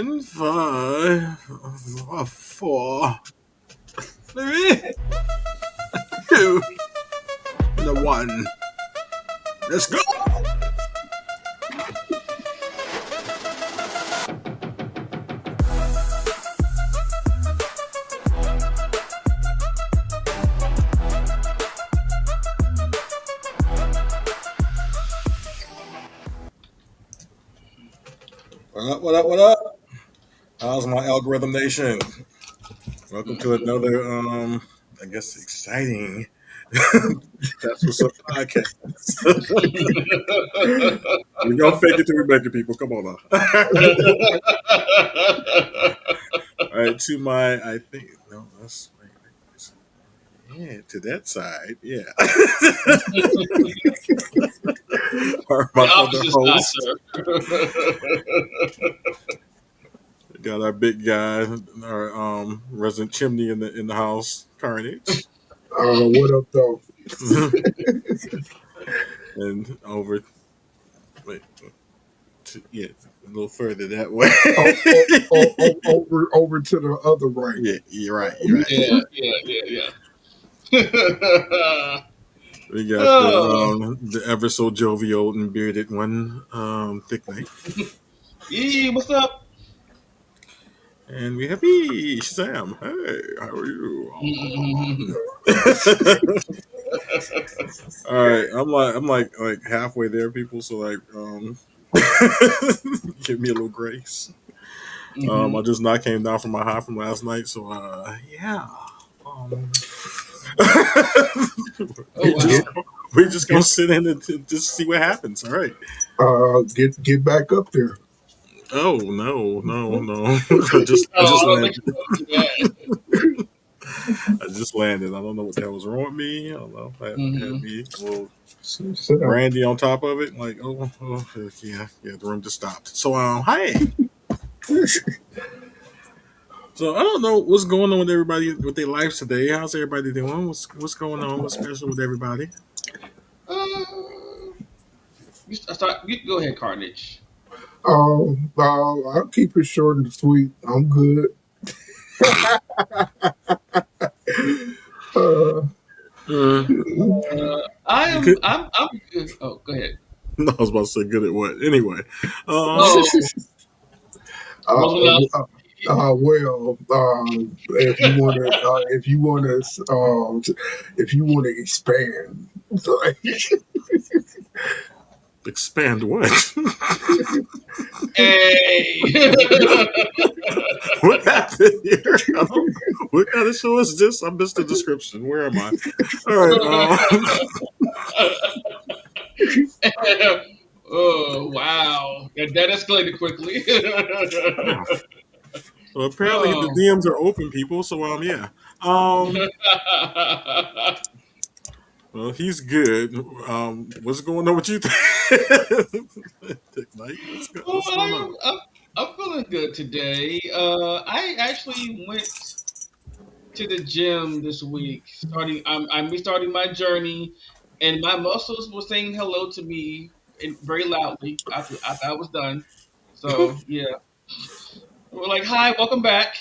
seven, five, four, three, two, and a one. Let's go. What up? What up? What up? How's my algorithm nation? Welcome to another, I guess, exciting. That's what's up podcast. We're gonna fake it till we make it, people. Come on now. All right, to my, I think no, that's yeah, to that side, yeah. Or my The other opposite side, host. sir. We got our big guy, our resident chimney in the house, Carnage, What up, though? and over wait, yeah, a little further that way. Over to the other right. Yeah, you're right. You're right. Yeah. We got Oh, the ever so jovial and bearded one, Thick Night, yeah, what's up? and we have me, Shazam. Hey, how are you? Mhm. All right, I'm like halfway there, people. So like, give me a little grace. I just not came down from my high from last night, so yeah. Um, Oh, we just Get wow. we just gonna sit in and just see what happens. All right. get back up there. Oh no! I just Oh, I don't think landed. you want to do that. I just landed. I don't know what the hell was wrong with me. I don't know. Had Mhm. me a little Sit down. brandy on top of it. Like yeah. The room just stopped. So hi. So I don't know what's going on with everybody with their lives today. How's everybody doing? What's going on? What's special with everybody? Uh, you go ahead, Carnage. I'll keep it short and sweet. I'm good. Uh, Uh, I am. good. I'm good. Oh, go ahead. I was about to say good at what? Anyway, um, Oh, rolling up. well, if you wanna expand, expand what? Hey. What happened here? What kind of show is this? I missed the description. Where am I? All right. Oh wow, that escalated quickly. Well, apparently the Oh. DMs are open, people. So yeah. Um. Well, he's good. What's going on with you? Night? Well, What's going on? I'm feeling good today. I actually went to the gym this week. I'm restarting my journey, and my muscles were saying hello to me very loudly after I was done. So yeah, we're like, "Hi, welcome back."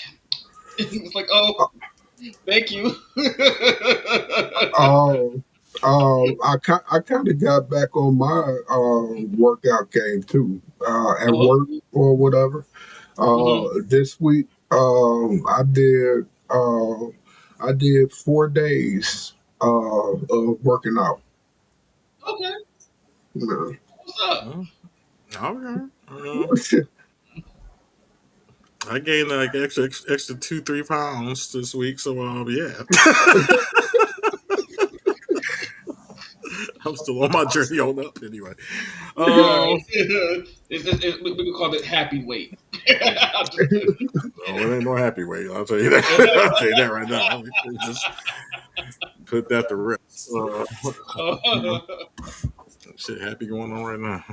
It's like, "Oh, thank you." uh, I kind of got back on my workout game too at Oh, work or whatever. hmm. This week, I did 4 days of working out. Okay. You What's up? Oh, okay. I gained like extra 2-3 pounds this week, so yeah, I'm still on my journey on up anyway. Right. Um, We could call it happy weight. no, it ain't no happy way. I'll tell you that. I'll tell you that right now. We can just put that to rest. Shit, happy going on right now.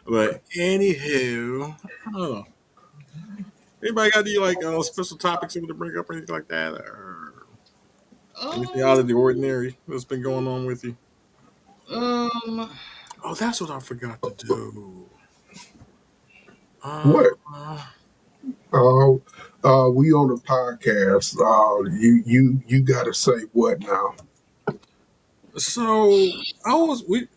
But anywho, I don't know. Anybody got any like special topics you want to bring up or anything like that, or anything out of the um, ordinary that's been going on with you? um, Oh, that's what I forgot to do. Uh, What? Uh, we on a podcast. You got to say what now? so I was we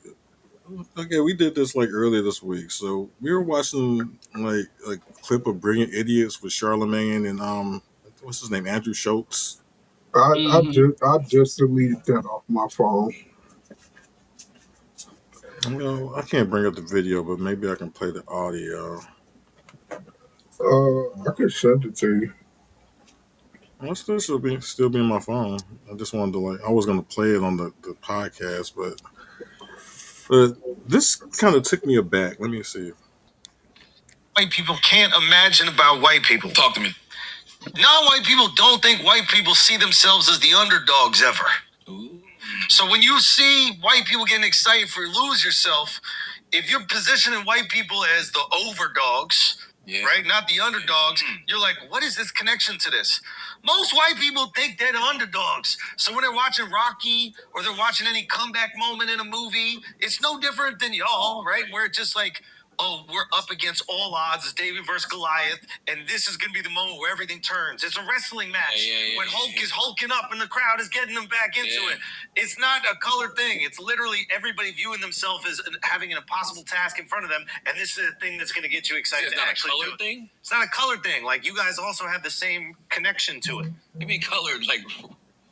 okay. We did this like earlier this week. So we were watching like a clip of Brilliant Idiots with Charlemagne and what's his name, Andrew Schultz. Mm-hmm. I just deleted that off my phone. I can't bring up the video, but maybe I can play the audio. I can send it to you. Well, still should be still be in my phone. I just wanted to I was gonna play it on the podcast, but this kind of took me aback. Let me see. White people can't imagine about white people. Talk to me. Non-white people don't think white people see themselves as the underdogs ever. Ooh. So when you see white people getting excited for lose yourself, if you're positioning white people as the overdogs, yeah, right, not the underdogs, you're like, what is this connection to this? Most white people think they're the underdogs. So when they're watching Rocky or they're watching any comeback moment in a movie, it's no different than y'all, right? Where it's just like, oh, we're up against all odds. It's David versus Goliath, and this is going to be the moment where everything turns. It's a wrestling match when Hulk is hulking up and the crowd is getting them back into it. It's not a color thing. It's literally everybody viewing themselves as having an impossible task in front of them, and this is a thing that's going to get you excited. It's not a color thing? It's not a color thing. Like, you guys also have the same connection to it. You mean colored? Like,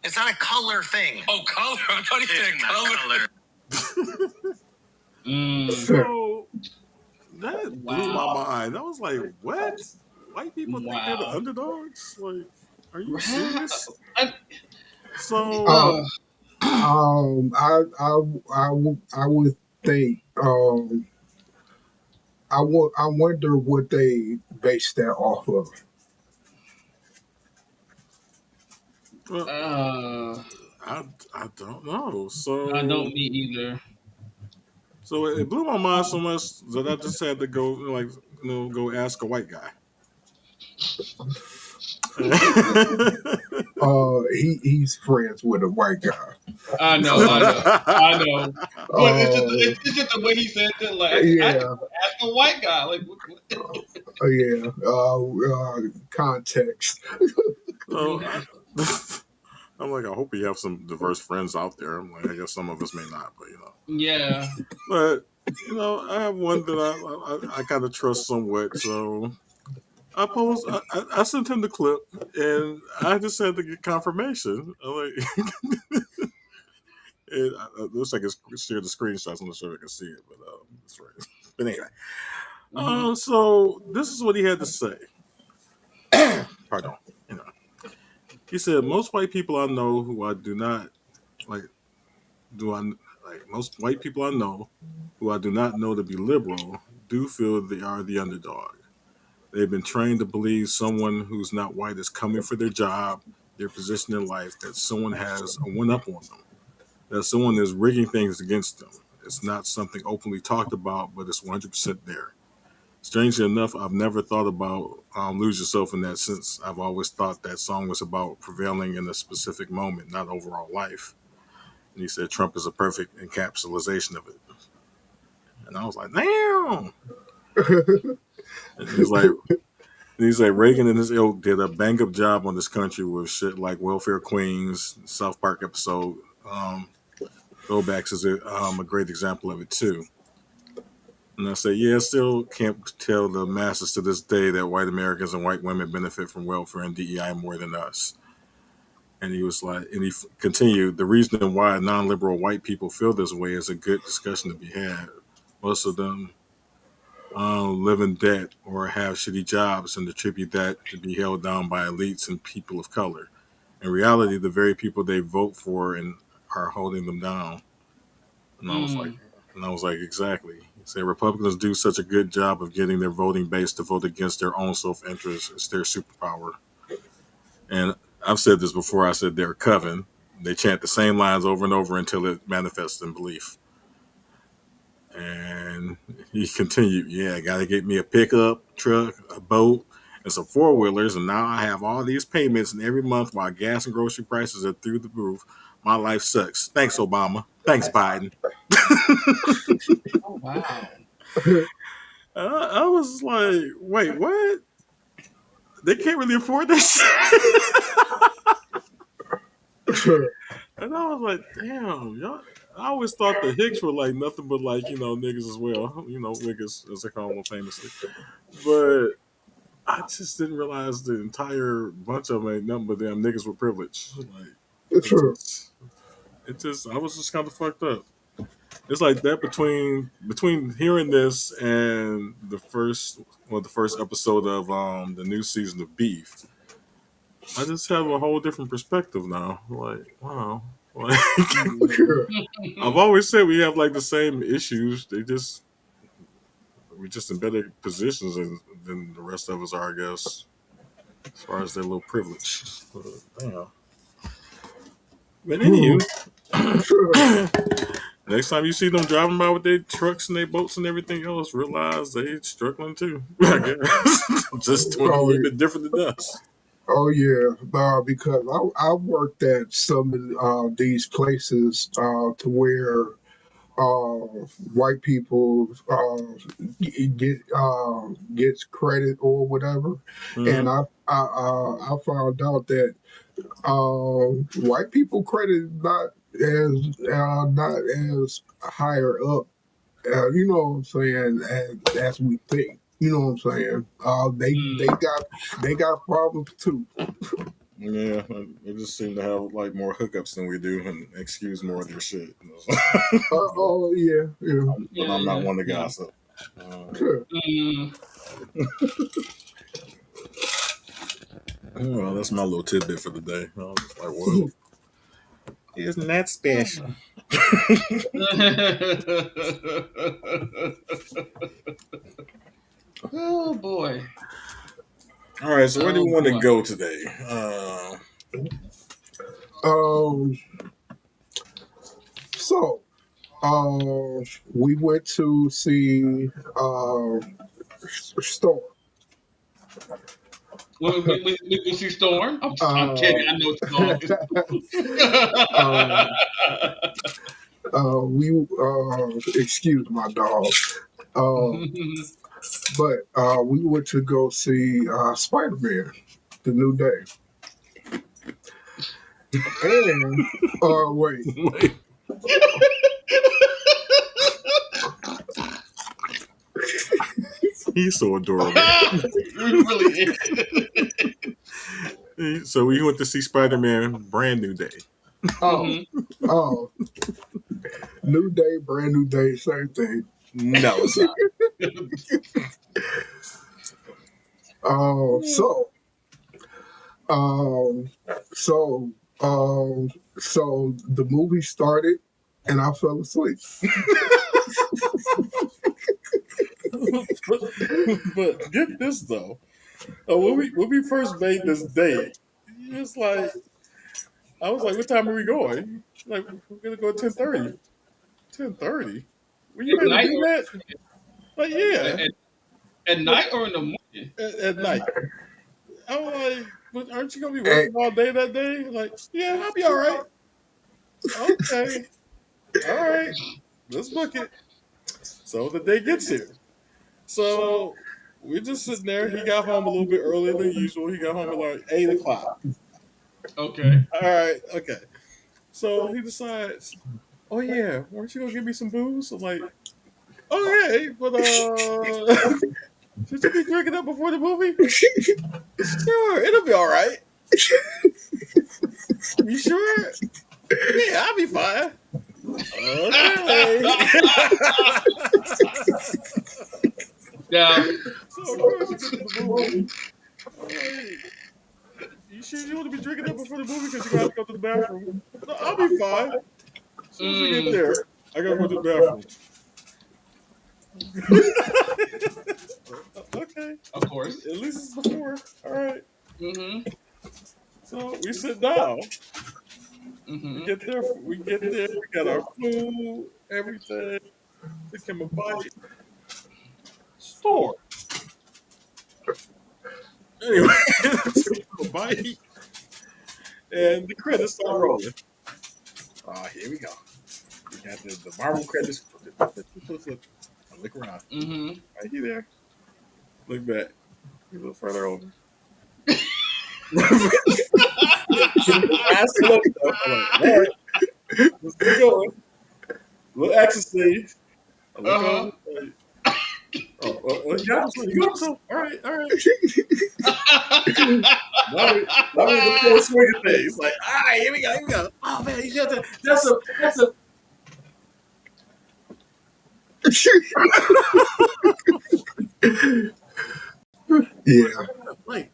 it's not a color thing. Oh, color? I thought you said color. Mm. So that blew my Wow. mind. I was like, what? White people think they're the Wow. underdogs? Like, are you Wow. serious? I, Uh, So, uh, I would think. I wonder what they base that off of. well, uh, I, I don't know. I don't So, me either. so it blew my mind so much that I just had to go, like, go ask a white guy. He's friends with a white guy. I know, I know, Uh, I know. But uh, it's just the way he said it. Like, I could yeah, ask a white guy. Like, yeah. Context. So I'm like, I hope you have some diverse friends out there. I'm like, I guess some of us may not, but yeah. but I have one that I kind of trust somewhat. So I sent him the clip, and I just had to get confirmation. I'm like, it looks like it's shared the screenshots. I'm not sure if I can see it, but it's right. But anyway, Hmm. so this is what he had to say. Pardon. You know, he said most white people I know who I do not like do I like most white people I know who I do not know to be liberal do feel they are the underdog. They've been trained to believe someone who's not white is coming for their job, their position in life, that someone has a one up on them, that someone is rigging things against them. It's not something openly talked about, but it's 100% there. Strangely enough, I've never thought about Lose Yourself in that sense. I've always thought that song was about prevailing in a specific moment, not overall life. And he said Trump is a perfect encapsulation of it. And I was like, damn. And he's like Reagan and his ilk did a bang up job on this country with shit like Welfare Queens, South Park episode. Throwbacks is a great example of it too. And I say, yeah, I still can't tell the masses to this day that white Americans and white women benefit from welfare and DEI more than us. And he was like, and he continued, the reason why non-liberal white people feel this way is a good discussion to be had. Most of them live in debt or have shitty jobs and attribute that to be held down by elites and people of color. In reality, the very people they vote for and are holding them down. And I was like, Mm. exactly. He said Republicans do such a good job of getting their voting base to vote against their own self-interest. It's their superpower. And I've said this before. I said they're a coven. They chant the same lines over and over until it manifests in belief. And he continued, yeah, got to get me a pickup truck, a boat, and some four wheelers. And now I have all these payments, and every month while gas and grocery prices are through the roof, my life sucks. Thanks, Obama. Thanks, Biden. Oh wow. I was like, wait, what? They can't really afford that shit. And I was like, damn, y'all. I always thought the Hicks were like nothing but like, niggas as well. Niggas as they call them famously. But I just didn't realize the entire bunch of them ain't nothing but damn niggas with privilege. Like it Sure. just I was just kind of fucked up. It's like that between hearing this and the first episode of the new season of Beef. I just have a whole different perspective now. Like, wow. Like Sure. I've always said we have like the same issues. We're just in better positions than the rest of us are, I guess, as far as their little privilege. But, damn. But Hmm. anywho, Sure. next time you see them driving by with their trucks and their boats and everything else, realize they struggling too. I guess just doing it a Oh, little bit different than us. oh yeah, because I worked at some of these places to where white people gets credit or whatever, and Mm-hmm. I found out that white people credit not as higher up, you know what I'm saying, as we think. You know what I'm saying? They got problems too. Yeah, they just seem to have like more hookups than we do and excuse more of their shit. Oh yeah, yeah. But Yeah, I'm not yeah, one to yeah. gossip. Sure. Mm. Well, that's my little tidbit for the day. I was just like, well, isn't that special? Oh boy. All right, so where do Oh we want to boy. go today? Um. So, we went to see Storm. We see Storm. I'm kidding. Uh, I know Storm. uh, we excuse my dog. Uh, but we went to go see Spider Man, the new day. And wait, Wait, he's so adorable. It really So we went to see Spider Man, brand new day. oh, is. oh, new day, brand new day, same thing. No, it's not. Uh, so, um, so, so the movie started, and I fell asleep. But get this though. When we first made this date, it's like I was like, "What time are we going?" Like, we're gonna go at 10:30. 10:30. Were you At able to night do or that? Like, at, yeah, at, at night or in the morning? at night. I'm like, but aren't you gonna be And, working all day that day? Like, yeah, I'll be all right. Okay, all right, let's book it. So the day gets here. So we're just sitting there. He got home a little bit earlier than usual. He got home at like 8 o'clock. Okay. All right, okay. So he decides, oh yeah, weren't you gonna give me some booze? I'm like, okay, but should you be drinking up before the movie? Sure, it'll be all right. You sure? Yeah, I'll be fine. Okay. Now, So of course you get to the movie. I'm like, you sure you want to be drinking up before the movie because you gotta go to the bathroom? No, I'll be fine. As soon as we get mm, there, I gotta go to the bathroom. Okay. of course. At least it's before. All right. Mm-hmm. So we sit down. We Mm-hmm. get there. We get there. We got our food, everything. Took him a bite. Store. Anyway, took him a bite, and the credits start rolling. Here we go. We got the Marvel credits. I'm Look around. Mm-hmm. Right, he there. Look back. He's a little further over. Eyes still open though. I'm like, all right, let's get going. Little exercise. I look over. Uh-huh. Like, you got this one. You got this one. All right, all right. Now we in the full swing of things. Like, all right, here we go, here we go. Oh man, you got that. That's a. Yeah. Like,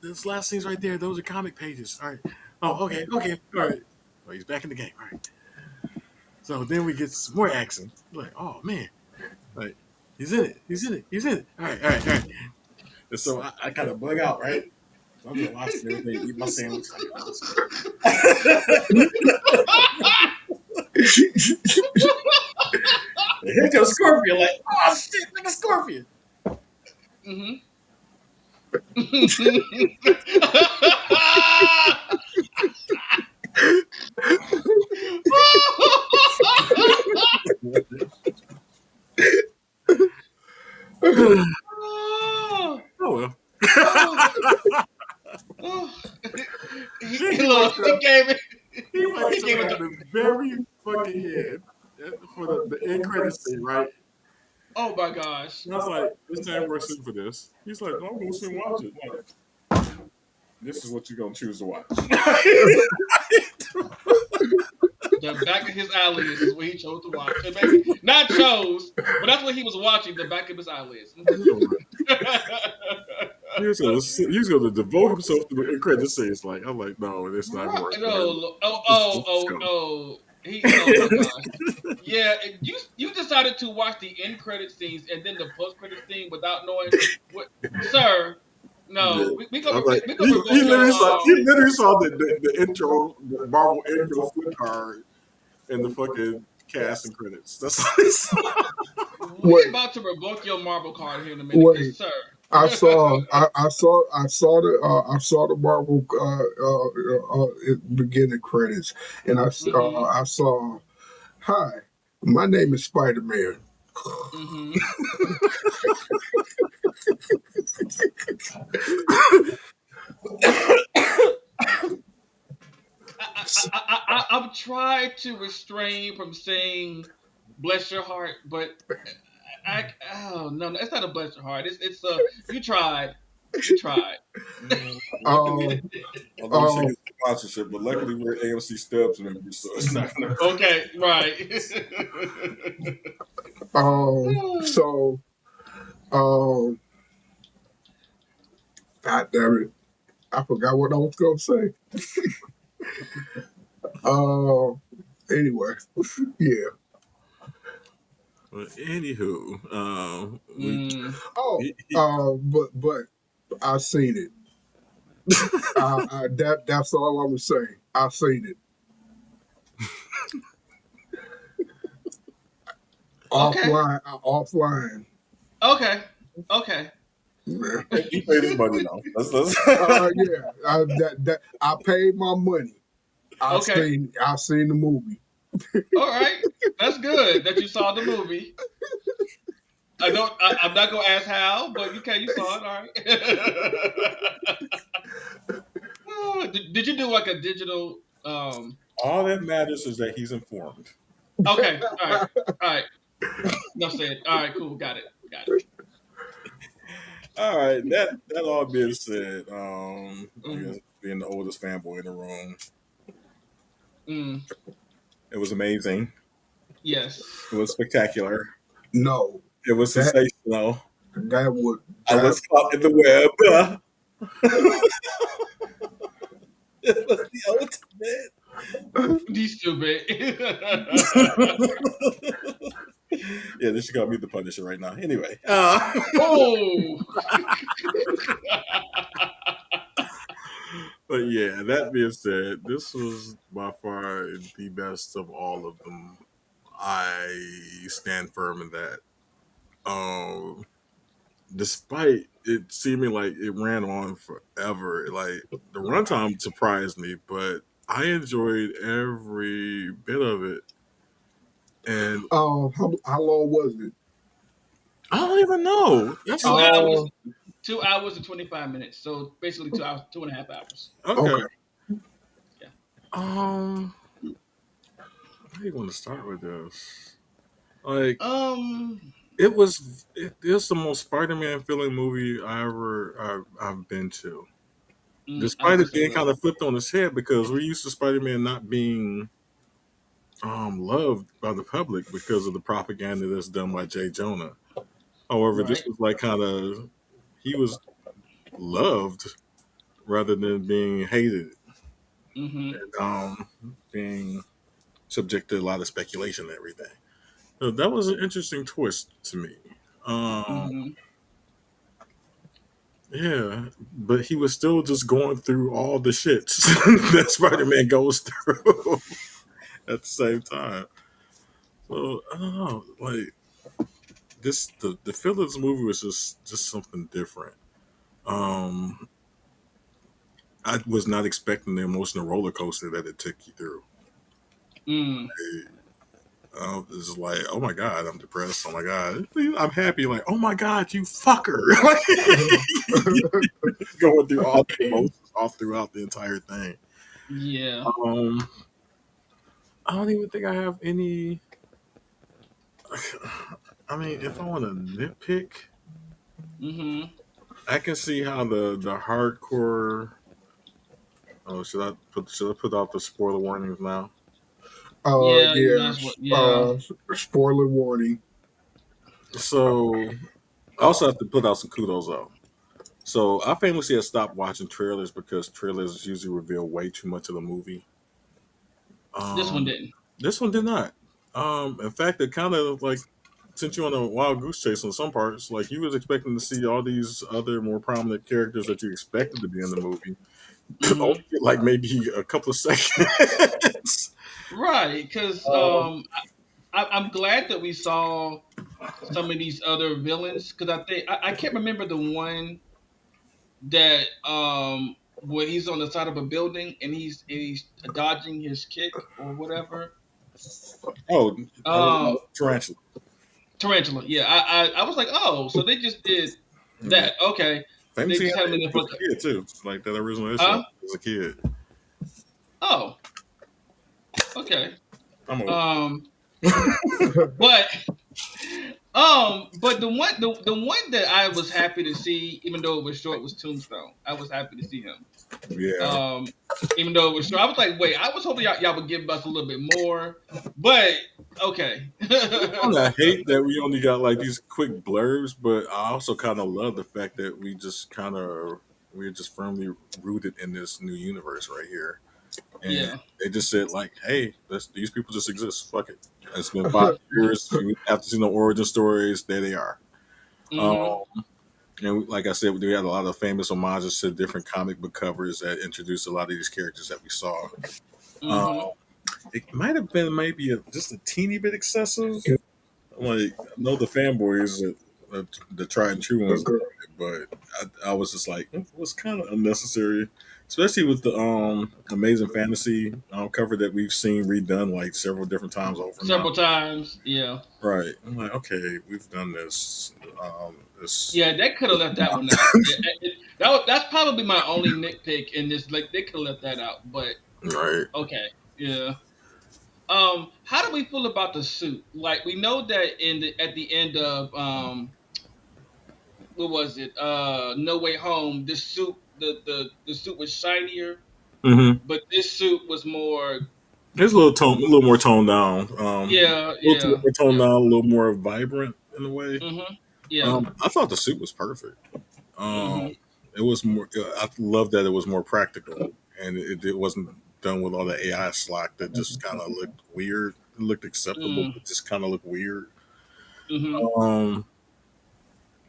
those last scenes right there. Those are comic pages. All right. Oh, okay, okay, all right. Oh, he's back in the game. All right. So then we get some more action. Like, oh man, like he's in it. He's in it. He's in it. All right, all right, all right. And so I kind of bug out, right? So I'm just watching everything, eat my sandwich. Here comes Scorpion, like, oh shit, nigga, Scorpion. Mm-hmm. Oh well. He look, he gave it. He went He gave it to the very fucking head for the end credit scene, right? Oh my gosh. And I was like, this time we're sitting for this. He's like, no, I'm going to sit and watch it. I'm like, this is what you're going to choose to watch. The back of his eyelids is what he chose to watch. And maybe not chose, but that's what he was watching. The back of his eyelids. He was going to devote himself to the end credit scene. It's like, I'm like, no, it's not Right. working. Oh my gosh. Yeah, you decided to watch the end credit scenes and then the post credit scene without knowing what, sir. No, Yeah. we go. I'm like, We he go. literally saw the intro, the Marvel intro flip card, and the fucking cast and credits. That's all he saw. We're about to revoke your marble card here in a minute, Wait. sir. I saw the Marvel beginning credits, and Mm-hmm. I saw, hi, my name is Spider-Man. Mm-hmm. I've tried to restrain from saying "bless your heart," but oh no, it's not a bless your heart. It's you tried, you tried. Luckily, Um, although she um, gets sponsorship, but luckily we're AMC Stubbs members, so it's not gonna. Okay, right. so, um, God damn it, I forgot what I was gonna say. Anyway, yeah. But anywho, Mm. Oh, but I seen it. That's all I'm saying. I seen it. Okay, Offline. okay, okay. Man. he paid his money now. That's Yeah, that I paid my money. Okay. I seen the movie. All right, that's good that you saw the movie. I don't. I'm not gonna ask how, but okay, you saw it. All right. Did you do like a digital? all that matters is that he's informed. Okay. All right. All right. No said. All right. Cool. Got it. Got it. All right, that all being said, I Mm, guess being the oldest fanboy in the room, mm, it was amazing. yes. It was spectacular. No, It was that sensational. that would I that was caught in the web. It was the ultimate. These stupid. Yeah, they should call me the Punisher right now. Anyway, Oh. but yeah, that being said, this was by far the best of all of them. I stand firm in that. Um, Despite it seeming like it ran on forever, like the runtime surprised me, but I enjoyed every bit of it. And how long was it? I don't even know. That's Two like hours, Uh, 2 hours and 25 minutes. So basically 2 hours, 2.5 hours. okay. okay. Yeah. Um, how do you want to start with this? Like, Um. it's the most Spider-Man feeling movie I've been to. I Despite would it say being that. kind of flipped on its head because we're used to Spider-Man not being loved by the public because of the propaganda that's done by Jay Jonah. However, this Right. was like kind of he was loved rather than being hated Mm-hmm. and being subject to a lot of speculation and everything. So that was an interesting twist to me. Um, Mm-hmm. yeah, but he was still just going through all the shits that Spider-Man goes through at the same time. So I don't know, like the feel of this movie was just something different. Um, I was not expecting the emotional roller coaster that it took you through. Mm. It's like, oh my god, I'm depressed. Oh my god, I'm happy. Like, oh my god, you fucker! Going through all the emotions all throughout the entire thing. Yeah. Um, I don't even think I have any. I mean, if I want to nitpick, Mm-hmm. I can see how the hardcore. Oh, should I put out the spoiler warnings now? Yeah. You might as well. Yes. Yeah. Spoiler warning. So I also have to put out some kudos though. So I famously have stopped watching trailers because trailers usually reveal way too much of the movie. This one Um, didn't. this one did not. In fact, it kind of like sent you on a wild goose chase on some parts. Like you was expecting to see all these other more prominent characters that you expected to be in the movie, only Mm-hmm. get like maybe a couple of seconds. Right. Because um, I'm glad that we saw some of these other villains. Because I think I can't remember the one that where he's on the side of a building and he's dodging his kick or whatever. oh, Um, Tarantula. Tarantula. Yeah, I was like, oh, so they just did Yeah, that. Okay, they famously just had had him it in there for as a kid too, like that original issue huh? as a kid. Oh, okay. I'm old. Um, but but the one that I was happy to see, even though it was short, was Tombstone. I was happy to see him. Yeah. Um, even though it was short, I was like, wait, I was hoping y'all would give us a little bit more, but okay. I hate that we only got like these quick blurbs, but I also kind of love the fact that we're just firmly rooted in this new universe right here, and Yeah. they just said like, "Hey, these people just exist. Fuck it. It's been 5 years. You have to see no origin stories. There they are." Mm-hmm. Um, and like I said, we had a lot of famous homages to different comic book covers that introduced a lot of these characters that we saw. Um, Mm-hmm. it might have been maybe just a teeny bit excessive. Like I know the fanboys the tried and true ones, but I was just like it was kind of unnecessary, especially with the Amazing Fantasy cover that we've seen redone like several different times over now. Several times. Yeah. Right, I'm like, okay, we've done this. This Yeah, they could have left that one out. That's probably my only nitpick in this. Like, they could have left that out, but right. okay, yeah. How do we feel about the suit? Like, we know that at the end of what was it? No Way Home. This suit, the suit was shinier, Mm-hmm. but this suit was more. It's a little more toned down. Yeah, A little yeah, more toned yeah. down, a little more vibrant in a way. Yeah. I thought the suit was perfect. Um, Mm-hmm. it was more. I love that it was more practical, and it wasn't done with all the AI slack that just kind of looked weird. It looked acceptable, Mm, but just kind of looked weird. mm-hmm. Um,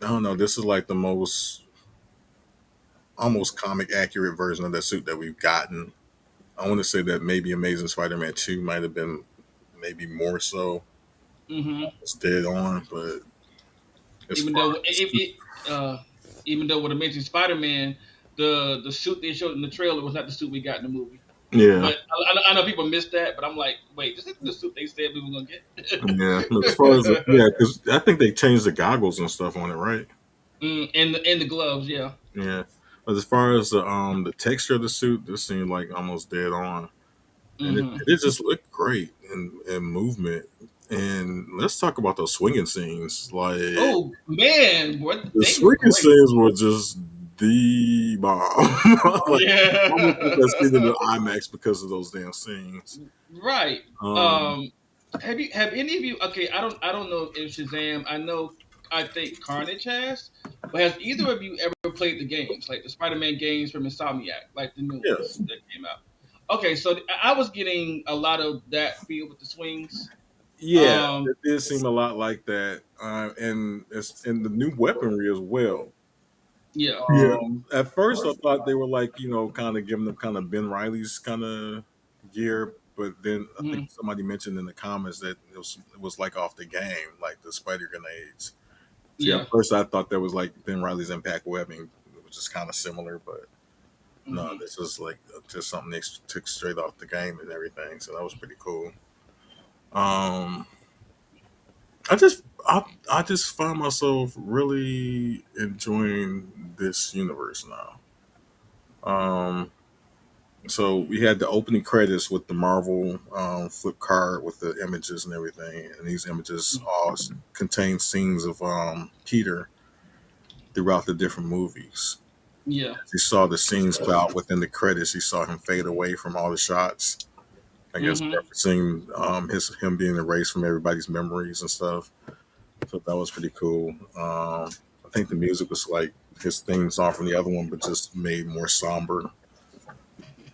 I don't know. This is like the most almost comic accurate version of that suit that we've gotten. I want to say that maybe Amazing Spider-Man 2 might have been maybe more so. Mm-hmm. It's dead on, but as Even far though as even though with Amazing Spider-Man, the suit they showed in the trailer was not the suit we got in the movie. yeah, But I know people missed that, but I'm like, wait, this isn't the suit they said we were gonna Yeah, but as far as get. yeah, because I think they changed the goggles and stuff on it, right? And the gloves, yeah. Yeah, but as far as the texture of the suit, this seemed like almost dead on, and Hmm. it just looked great in movement. And let's talk about those swinging scenes. Like Oh man, the they were swinging great. scenes were just the bomb. Like I almost wish I seen them Yeah. in IMAX because of those damn scenes. Right. Um, Um, have any of you? Okay, I don't know if Shazam. I think Carnage has, but has either of you ever played the games, like the Spider-Man games from Insomniac, like the new ones yes, that came out? Okay, so I was getting a lot of that feel with the swings. yeah, Um, it did seem a lot like that, and it's and the new weaponry as well. yeah. Yeah, At first, I thought they were like kind of giving them kind of Ben Riley's kind of gear, but then I think Hmm. somebody mentioned in the comments that it was like off the game, like the spider grenades. See, at Yeah. first I thought that was like Ben Riley's impact webbing, which is kind of similar, but no, Hmm. this is like just something they took straight off the game and everything. So that was pretty cool. Um, I just found myself really enjoying this universe now. Um, so we had the opening credits with the Marvel flip card with the images and everything, and these images all contain scenes of Peter throughout the different movies. Yeah. You saw the scenes play out within the credits. You saw him fade away from all the shots. I guess Hmm. referencing him being erased from everybody's memories and stuff. So that was pretty cool. I think the music was like his theme song from the other one, but just made more somber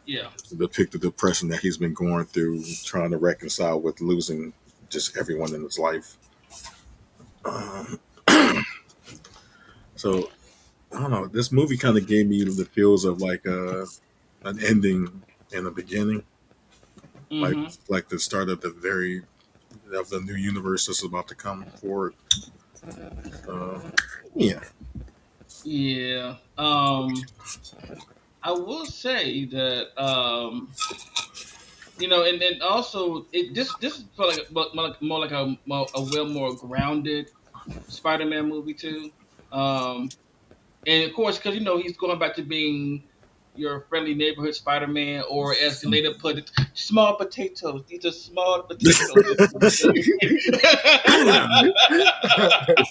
Yeah. to depict the depression that he's been going through, trying to reconcile with losing just everyone in his life. Um, so I don't know. This movie kind of gave me the feels of like an ending and a beginning, like Hmm. like the start of the new universe that's about to come forward. Uh, yeah, Yeah. I will say that and then also this felt like more like a well more grounded Spider-Man movie too. Um, and of course, because he's going back to being your friendly neighborhood Spider-Man, or as he later put it, small potatoes. These are small potatoes.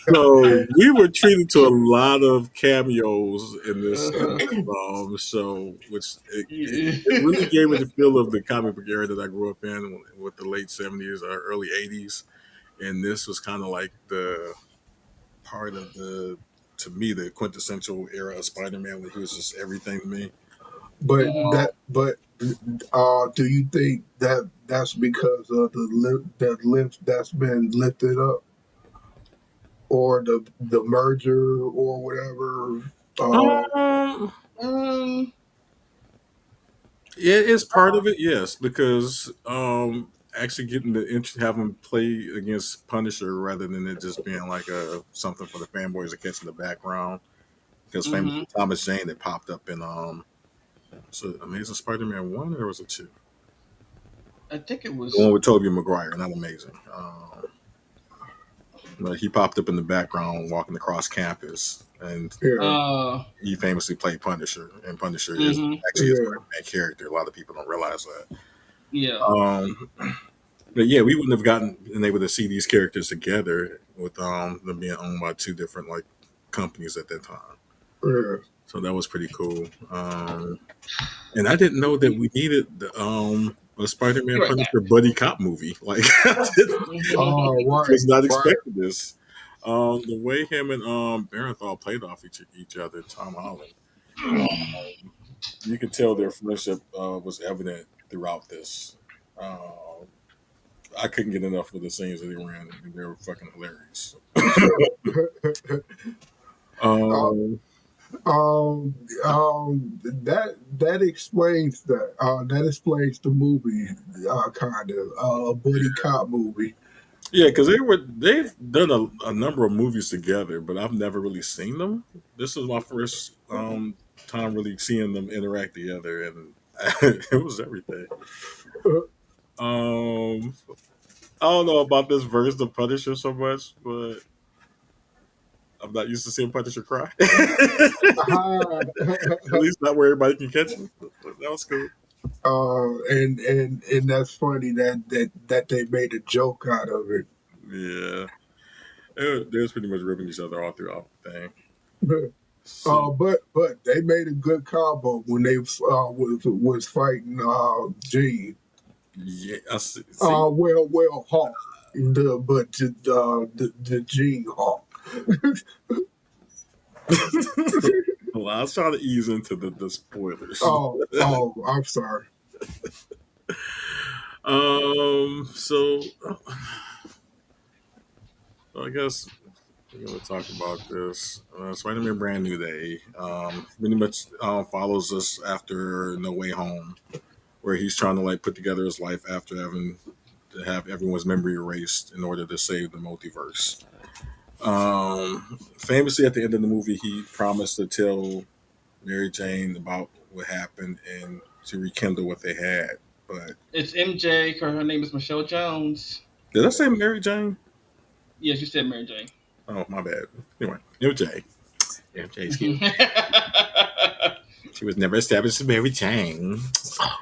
so we were treated to a lot of cameos in this Uh-huh. show, which it really gave me Yeah. the feel of the comic book era that I grew up in with the late '70s or early '80s, and this was kind of like the part of the to me the quintessential era of Spider-Man when he was just everything to me. but Hmm. do you think that that's because of that lift that's been lifted up, or the merger or whatever? Um, Um. it is part of it, yes, because actually getting to have him play against Punisher rather than it just being like a something for the fanboys to catch in the background. Because Hmm. famously Thomas Jane that popped up in so Amazing Spider-Man 1 or was it 2? I think it The one was. with Tobey Maguire, not Amazing. But he popped up in the background walking across campus, and Yeah, Uh. he famously played Punisher, and Punisher is Hmm. actually his yeah. main character. A lot of people don't realize that. Yeah. Um, but yeah, we wouldn't have been able to see these characters together with them being owned by two different like companies at that time. Yeah. So that was pretty cool. And I didn't know that we needed a Spider-Man You're right. Punisher buddy cop movie. Like I Oh, right, was not right. expecting this. The way him and Barenthal played off each other, Tom Holland, you could tell their friendship was evident throughout this. Uh, I couldn't get enough of the scenes that they ran. They were fucking hilarious. uh, Um, that explains that. That explains the movie, kind of a buddy cop movie. yeah, because they've done a number of movies together, but I've never really seen them. This is my first time really seeing them interact together, and it was everything. Um, I don't know about this version of Punisher so much, but I'm not used to seeing Punisher cry. At least not where everybody can catch him. That was cool. And that's funny that they made a joke out of it. Yeah, they was pretty much ripping each other all throughout the thing. So But they made a good combo when they was fighting Gene. yeah, I see. Well, Hawk, the Gene Hawk. Well, I was trying to ease into the spoilers. I'm sorry. So I guess we're gonna talk about this. Spider-Man: Brand New Day. Pretty much follows us after No Way Home, where he's trying to like put together his life after having to have everyone's memory erased in order to save the multiverse. Famously, at the end of the movie, he promised to tell Mary Jane about what happened and to rekindle what they had. But It's MJ. Her name is Michelle Jones. did I say Mary Jane? Yes, you said Mary Jane. Oh, my bad. Anyway, MJ. MJ's cute. She was never established as Mary Jane.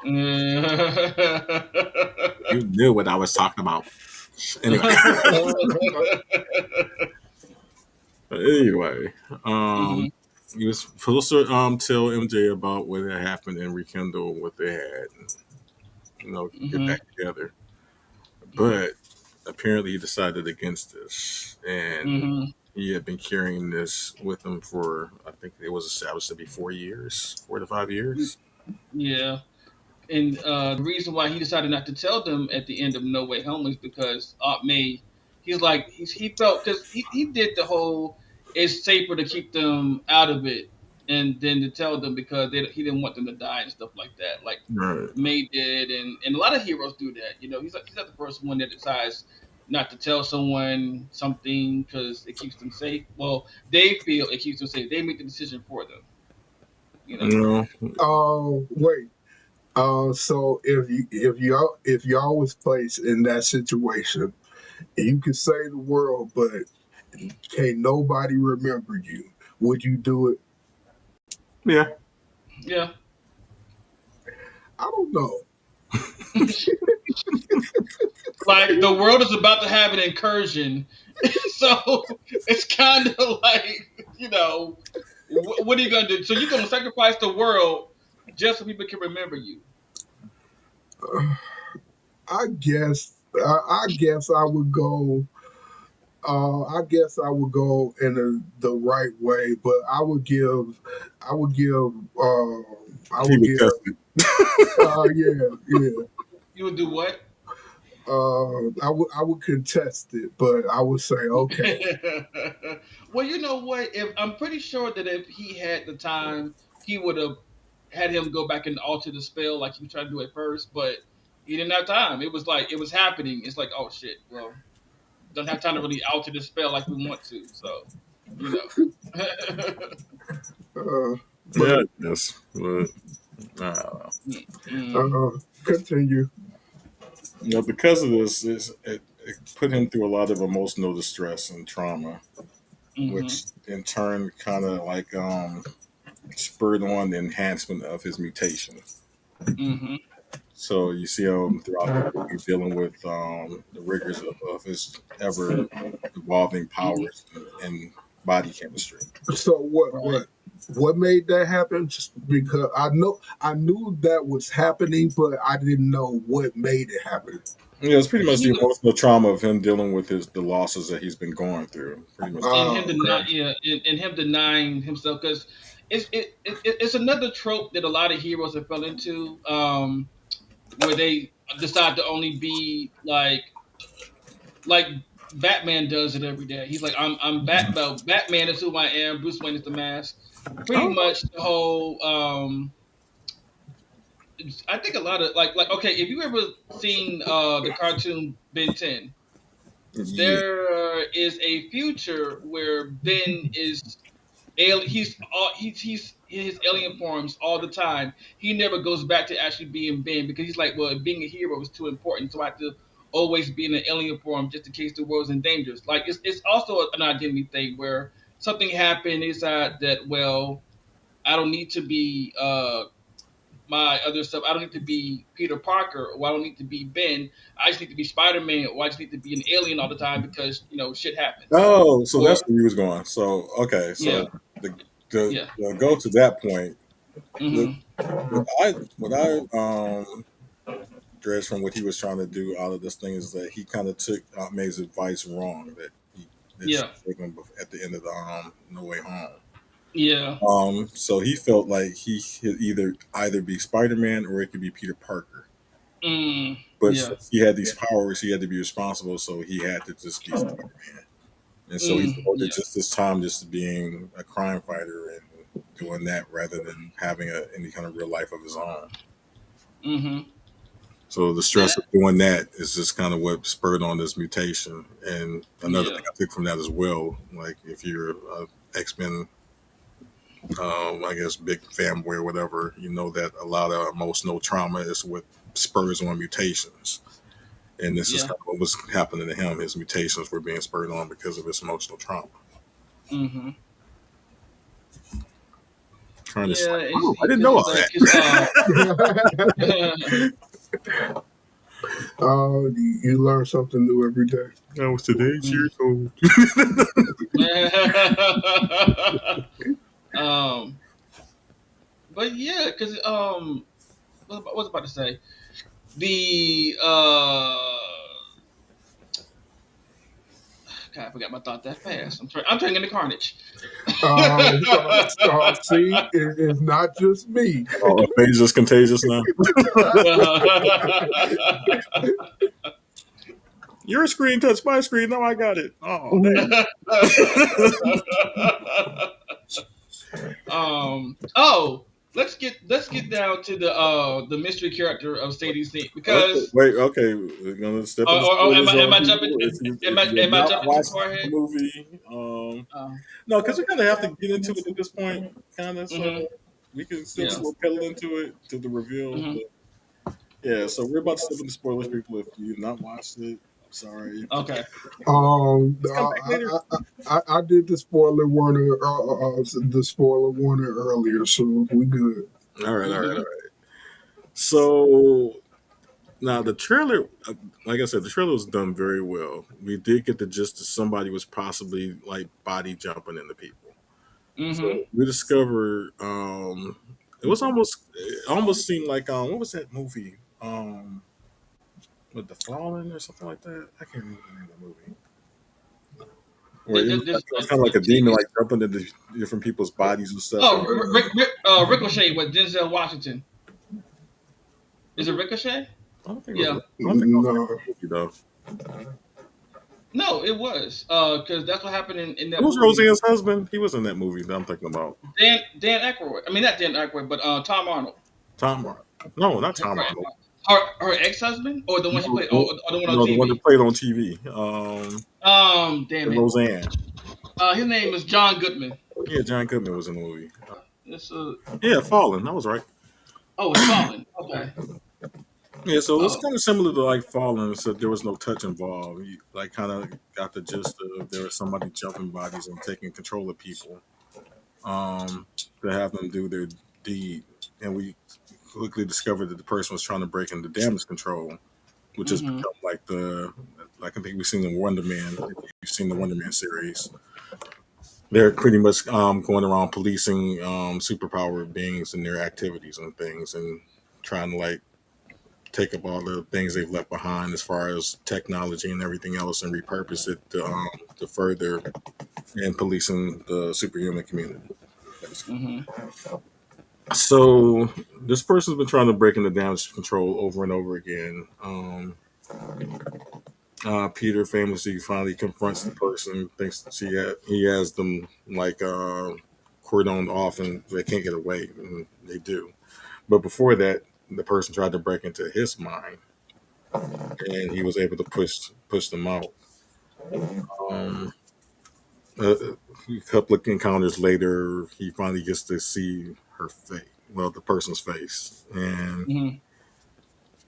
You knew what I was talking about. Anyway, anyway, Mhm, he was supposed to tell MJ about what had happened and rekindle what they had, get mhm, back together. But apparently, he decided against this, and mhm. he had been carrying this with him for I think it was established to be 4 years, 4 to 5 years. Yeah. And the reason why he decided not to tell them at the end of No Way Home is because Aunt May, he felt because he did the whole it's safer to keep them out of it and then to tell them because he didn't want them to die and stuff like that. Like Right. May did, and a lot of heroes do that. He's not the first one that decides not to tell someone something because it keeps them safe. Well, they feel it keeps them safe. They make the decision for them. You know. You know, Wait. So if y'all was placed in that situation, you could save the world, but can't nobody remember you. Would you do it? yeah. Yeah. I don't know. Like the world is about to have an incursion, so it's kind of like what are you gonna do? So you're gonna sacrifice the world just so people can remember you? I guess I would go. I guess I would go in the right way, but I would give, I He would was give, tested. yeah, yeah. You would do what? I would contest it, but I would say, okay. Well, you know what? If I'm pretty sure that if he had the time, he would have had him go back and alter the spell like he was trying to do at first, but he didn't have time. It was like it was happening. It's like, oh shit. Well, don't have time to really alter the spell like we want to. So, you know. Uh, Yeah, but yes, but I don't know. Mm-hmm. continue. Because of this, it put him through a lot of emotional distress and trauma, Mm-hmm. which in turn kind of like spurred on the enhancement of his mutation. Mm-hmm. So you see him throughout the movie dealing with the rigors of his ever evolving Mm-hmm. powers and body chemistry. So what Right. what what made that happen? Just because I knew that was happening, but I didn't know what made it happen. Yeah, it's pretty much He the was emotional trauma of him dealing with the losses that he's been going through. Pretty much. and him denying Okay. yeah, and him denying himself because it's another trope that a lot of heroes have fell into, where they decide to only be like Batman does it every day. He's like, well, Batman is who I am. Bruce Wayne is the mask. Pretty Oh, much the whole. I think a lot of okay, if you ever seen the cartoon Ben 10, yeah. there is a future where Ben is he's in his alien forms all the time. He never goes back to actually being Ben because he's like, well, being a hero is too important, so I have to always be in an alien form just in case the world's in danger. Like it's also an identity thing where something happened. They decide that well, I don't need to be my other stuff. I don't need to be Peter Parker, or I don't need to be Ben. I just need to be Spider Man, or I just need to be an alien all the time because shit happens. Oh, so Or that's where he was going. So okay, yeah, so the the, yeah. the go to that point. What, Hmm. what I dredged from what he was trying to do out of this thing is that he kind of took May's advice wrong that she Yeah. gave him at the end of the No Way Home. Yeah. So he felt like he could either be Spider Man or it could be Peter Parker. Mm, But yeah. since he had these powers, he had to be responsible, so he had to just be Spider Man. And so he devoted Yeah. just his time just to being a crime fighter and doing that rather than having any kind of real life of his own. Hmm. So the stress of doing that is just kind of what spurred on this mutation. And another Yeah. thing I took from that as well, like if you're a X-Men, I guess big fanboy or whatever, you know that a lot of emotional trauma is what spurs on mutations. And this is Yeah. kind of what was happening to him. His mutations were being spurred on because of his emotional trauma. Hmm. Trying to Yeah. like, It's oh, I didn't know because all it's like that. it's You learn something new every day. I was today's Mm. years old. um. But yeah, because what was I about to say? The God, I forgot my thought that fast. I'm turning into Carnage. See, it's not just me. Oh, Aphasia contagious now. Your screen touched my screen. Now I got it. Oh, dang. Oh, let's get down to the mystery character of Sadie Sink Okay, because wait. Okay, we're gonna step into or am spoilers I am on I jumping people. If you have am I not jumping too watched far the ahead? movie, Um, no, because we kind of have to get into it at this point, kind of. So hmm. we can still Yeah. slow pedal into it to the reveal. Hmm. But yeah, so we're about to step into spoilers, people. If you've not watched it, I'm sorry. Just Okay. just come back later. I did the spoiler warning earlier, so we good. All right, all right, all Hmm. right. So now the trailer, like I said, the trailer was done very well. We did get the gist that somebody was possibly like body jumping into people. Hmm. So we discovered it was almost seemed like what was that movie? With the Fallen or something like that. I can't remember the name of the movie. Where This it was kind of like a demon TV. like jumping into different people's bodies and stuff. Oh, And Ricochet with Denzel Washington. Is was it it? Ricochet? I don't think it was. Yeah. I don't think it was No, that movie though. No, it was. Because that's what happened in that Who's movie. Roseanne's husband? He was in that movie that I'm thinking about. Dan Aykroyd. I mean, not Dan Aykroyd, but Tom Arnold. Tom Arnold. No, not Her, Tom Arnold. her ex husband, or the one she No, played, or the one on no, the one that TV. played on TV. Damn it. Roseanne. His name is John Goodman. Yeah, John Goodman was in the movie. It's Yeah, Fallen. That was right. oh, it's Fallen. Okay. Yeah, so it was Oh. kind of similar to like Fallen, except there was no touch involved. You like kind of got the gist of there was somebody jumping bodies and taking control of people, um, to have them do their deed, and we quickly discovered that the person was trying to break into damage control, which has Mm-hmm. become like like I think we've seen in Wonder Man. If you've seen the Wonder Man series, they're pretty much going around policing superpowered beings and their activities and things, and trying to like take up all the things they've left behind as far as technology and everything else and repurpose it to further in policing the superhuman community. Mm-hmm. So this person's been trying to break into damage control over and over again. Peter famously finally confronts the person, thinks he has them like cordoned off and they can't get away, and they do. But before that, the person tried to break into his mind, and he was able to push them out. Um, uh, a couple of encounters later, he finally gets to see her face. Well, the person's face, and Hmm.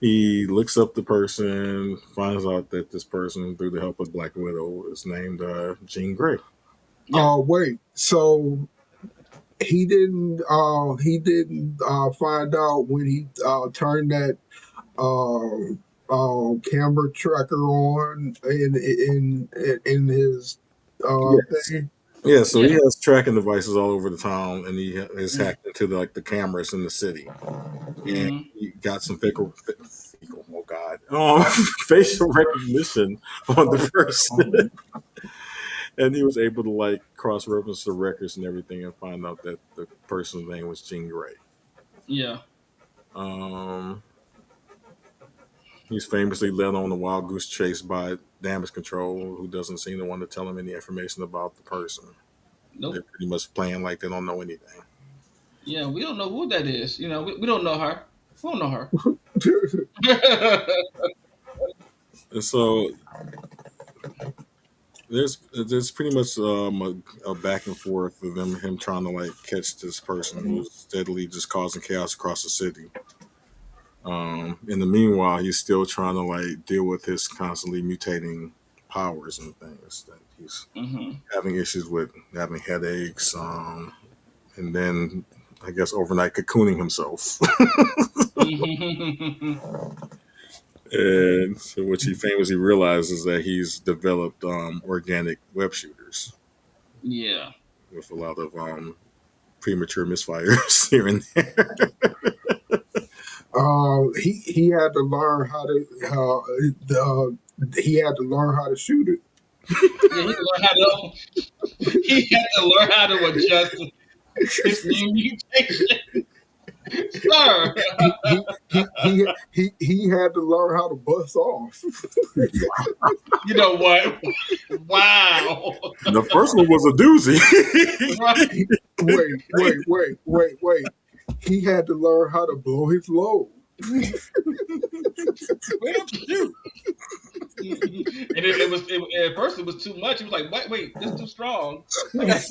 he looks up the person, finds out that this person, through the help of Black Widow, is named Jean Grey. Yep. Wait. So he didn't find out when he turned that camera tracker on in his Yes. thing. Yeah, so he Yeah. has tracking devices all over the town, and he is Mm-hmm. hacked into the cameras in the city, and Mm-hmm. he got some oh god, facial recognition on the person, and he was able to cross reference the records and everything, and find out that the person's name was Jean Grey. Yeah. Um, he's famously led on a wild goose chase by damage control, who doesn't seem to want to tell him any information about the person. They're Nope. pretty much playing like they don't know anything. Yeah, we don't know who that is. We don't know her. We don't know her. And so there's pretty much a back and forth of him trying to catch this person who's steadily just causing chaos across the city. In the meanwhile, he's still trying to deal with his constantly mutating powers and things that he's Hmm. having issues with, having headaches, and then I guess overnight cocooning himself. And so what he famously realizes that he's developed organic web shooters Yeah. with a lot of premature misfires here and there. He had to learn how to he had to learn how to shoot it. Yeah, he had to learn how to adjust his new mutation, sir. He had to learn how to bust off. You know what? Wow. The first one was a doozy. Right. Wait. He had to learn how to blow his load. Well, shoot. And at first it was too much. He was like, wait, this is too strong. I got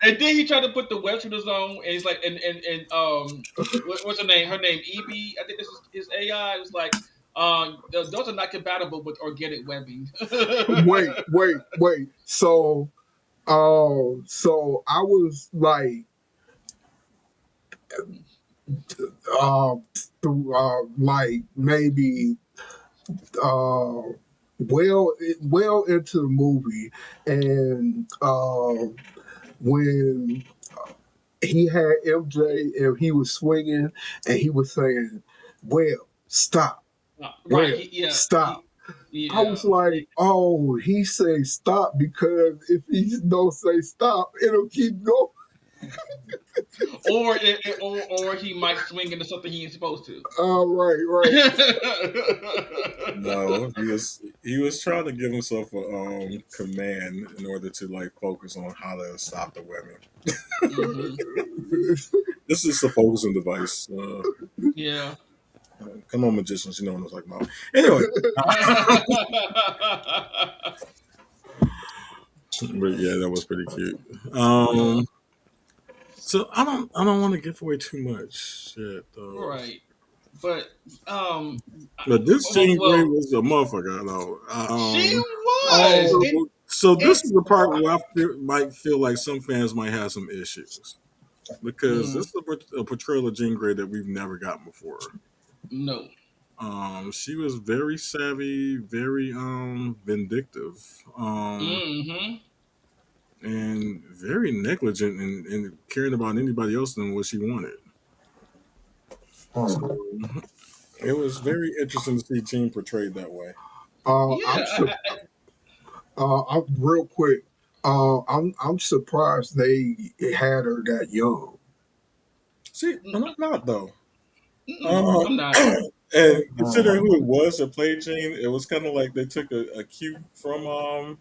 And then he tried to put the web shooters on, and he's like, what's her name? Her name Evie. I think this is his AI. It was like, those are not compatible with organic webbing. Wait. So I was like, uh, maybe uh, well into the movie, and when he had MJ and he was swinging and he was saying, "Well, stop. Right? Well, stop." I Yeah. was like, "Oh, he say stop because if he don't say stop, it'll keep going." Or he might swing into something he ain't supposed to. Right. No, he was trying to give himself a command in order to focus on how to stop the women. Hmm. This is a focusing device. Yeah. Come on, magicians, you know what I'm talking about. Anyway, but yeah, that was pretty cute. Yeah. So I don't want to give away too much shit though. Right. But um, But this Jean Grey well, was a motherfucker though. she was. Oh, So And this is the part where might feel like some fans might have some issues because mm, this is a portrayal of Jean Grey that we've never gotten before. no. She was very savvy, very vindictive, Hmm. and very negligent in caring about anybody else than what she wanted. So it was very interesting to see Jean portrayed that way. I'm Yeah. su- I'm real quick. I'm surprised they had her that young. See, I'm not though. I'm not. And considering who it was that played Jean, it was kind of like they took a cue from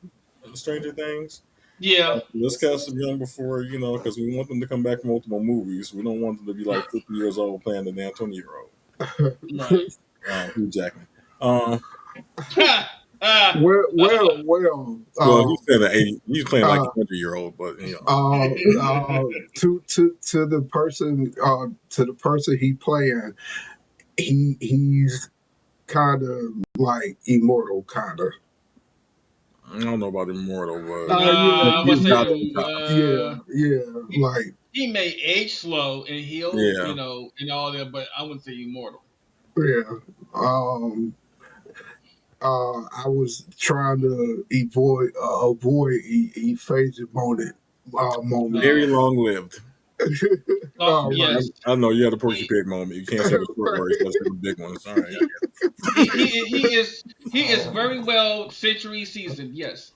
Stranger Things. Yeah. Let's cast them young before, because we want them to come back from multiple movies. We don't want them to be like 50 years old playing the damn 20-year-old. Right. Hugh Jackman. Um, Well. Well, he's playing an 80. He's playing like Uh, a 100-year-old, but you know. to the person he playing, he's kind of like immortal, kind of. I don't know about immortal, but Yeah, I'm gonna he's say got some chops. yeah, he, like he may age slow and he'll, Yeah. and all that, but I wouldn't say immortal. yeah. Um, I was trying to avoid a phasing moment. Very Uh, long lived. Right. yes, I know you had a Porky he, Pig moment. You can't say the short words, you gotta say the big ones. All right. he is very well century seasoned. Yes.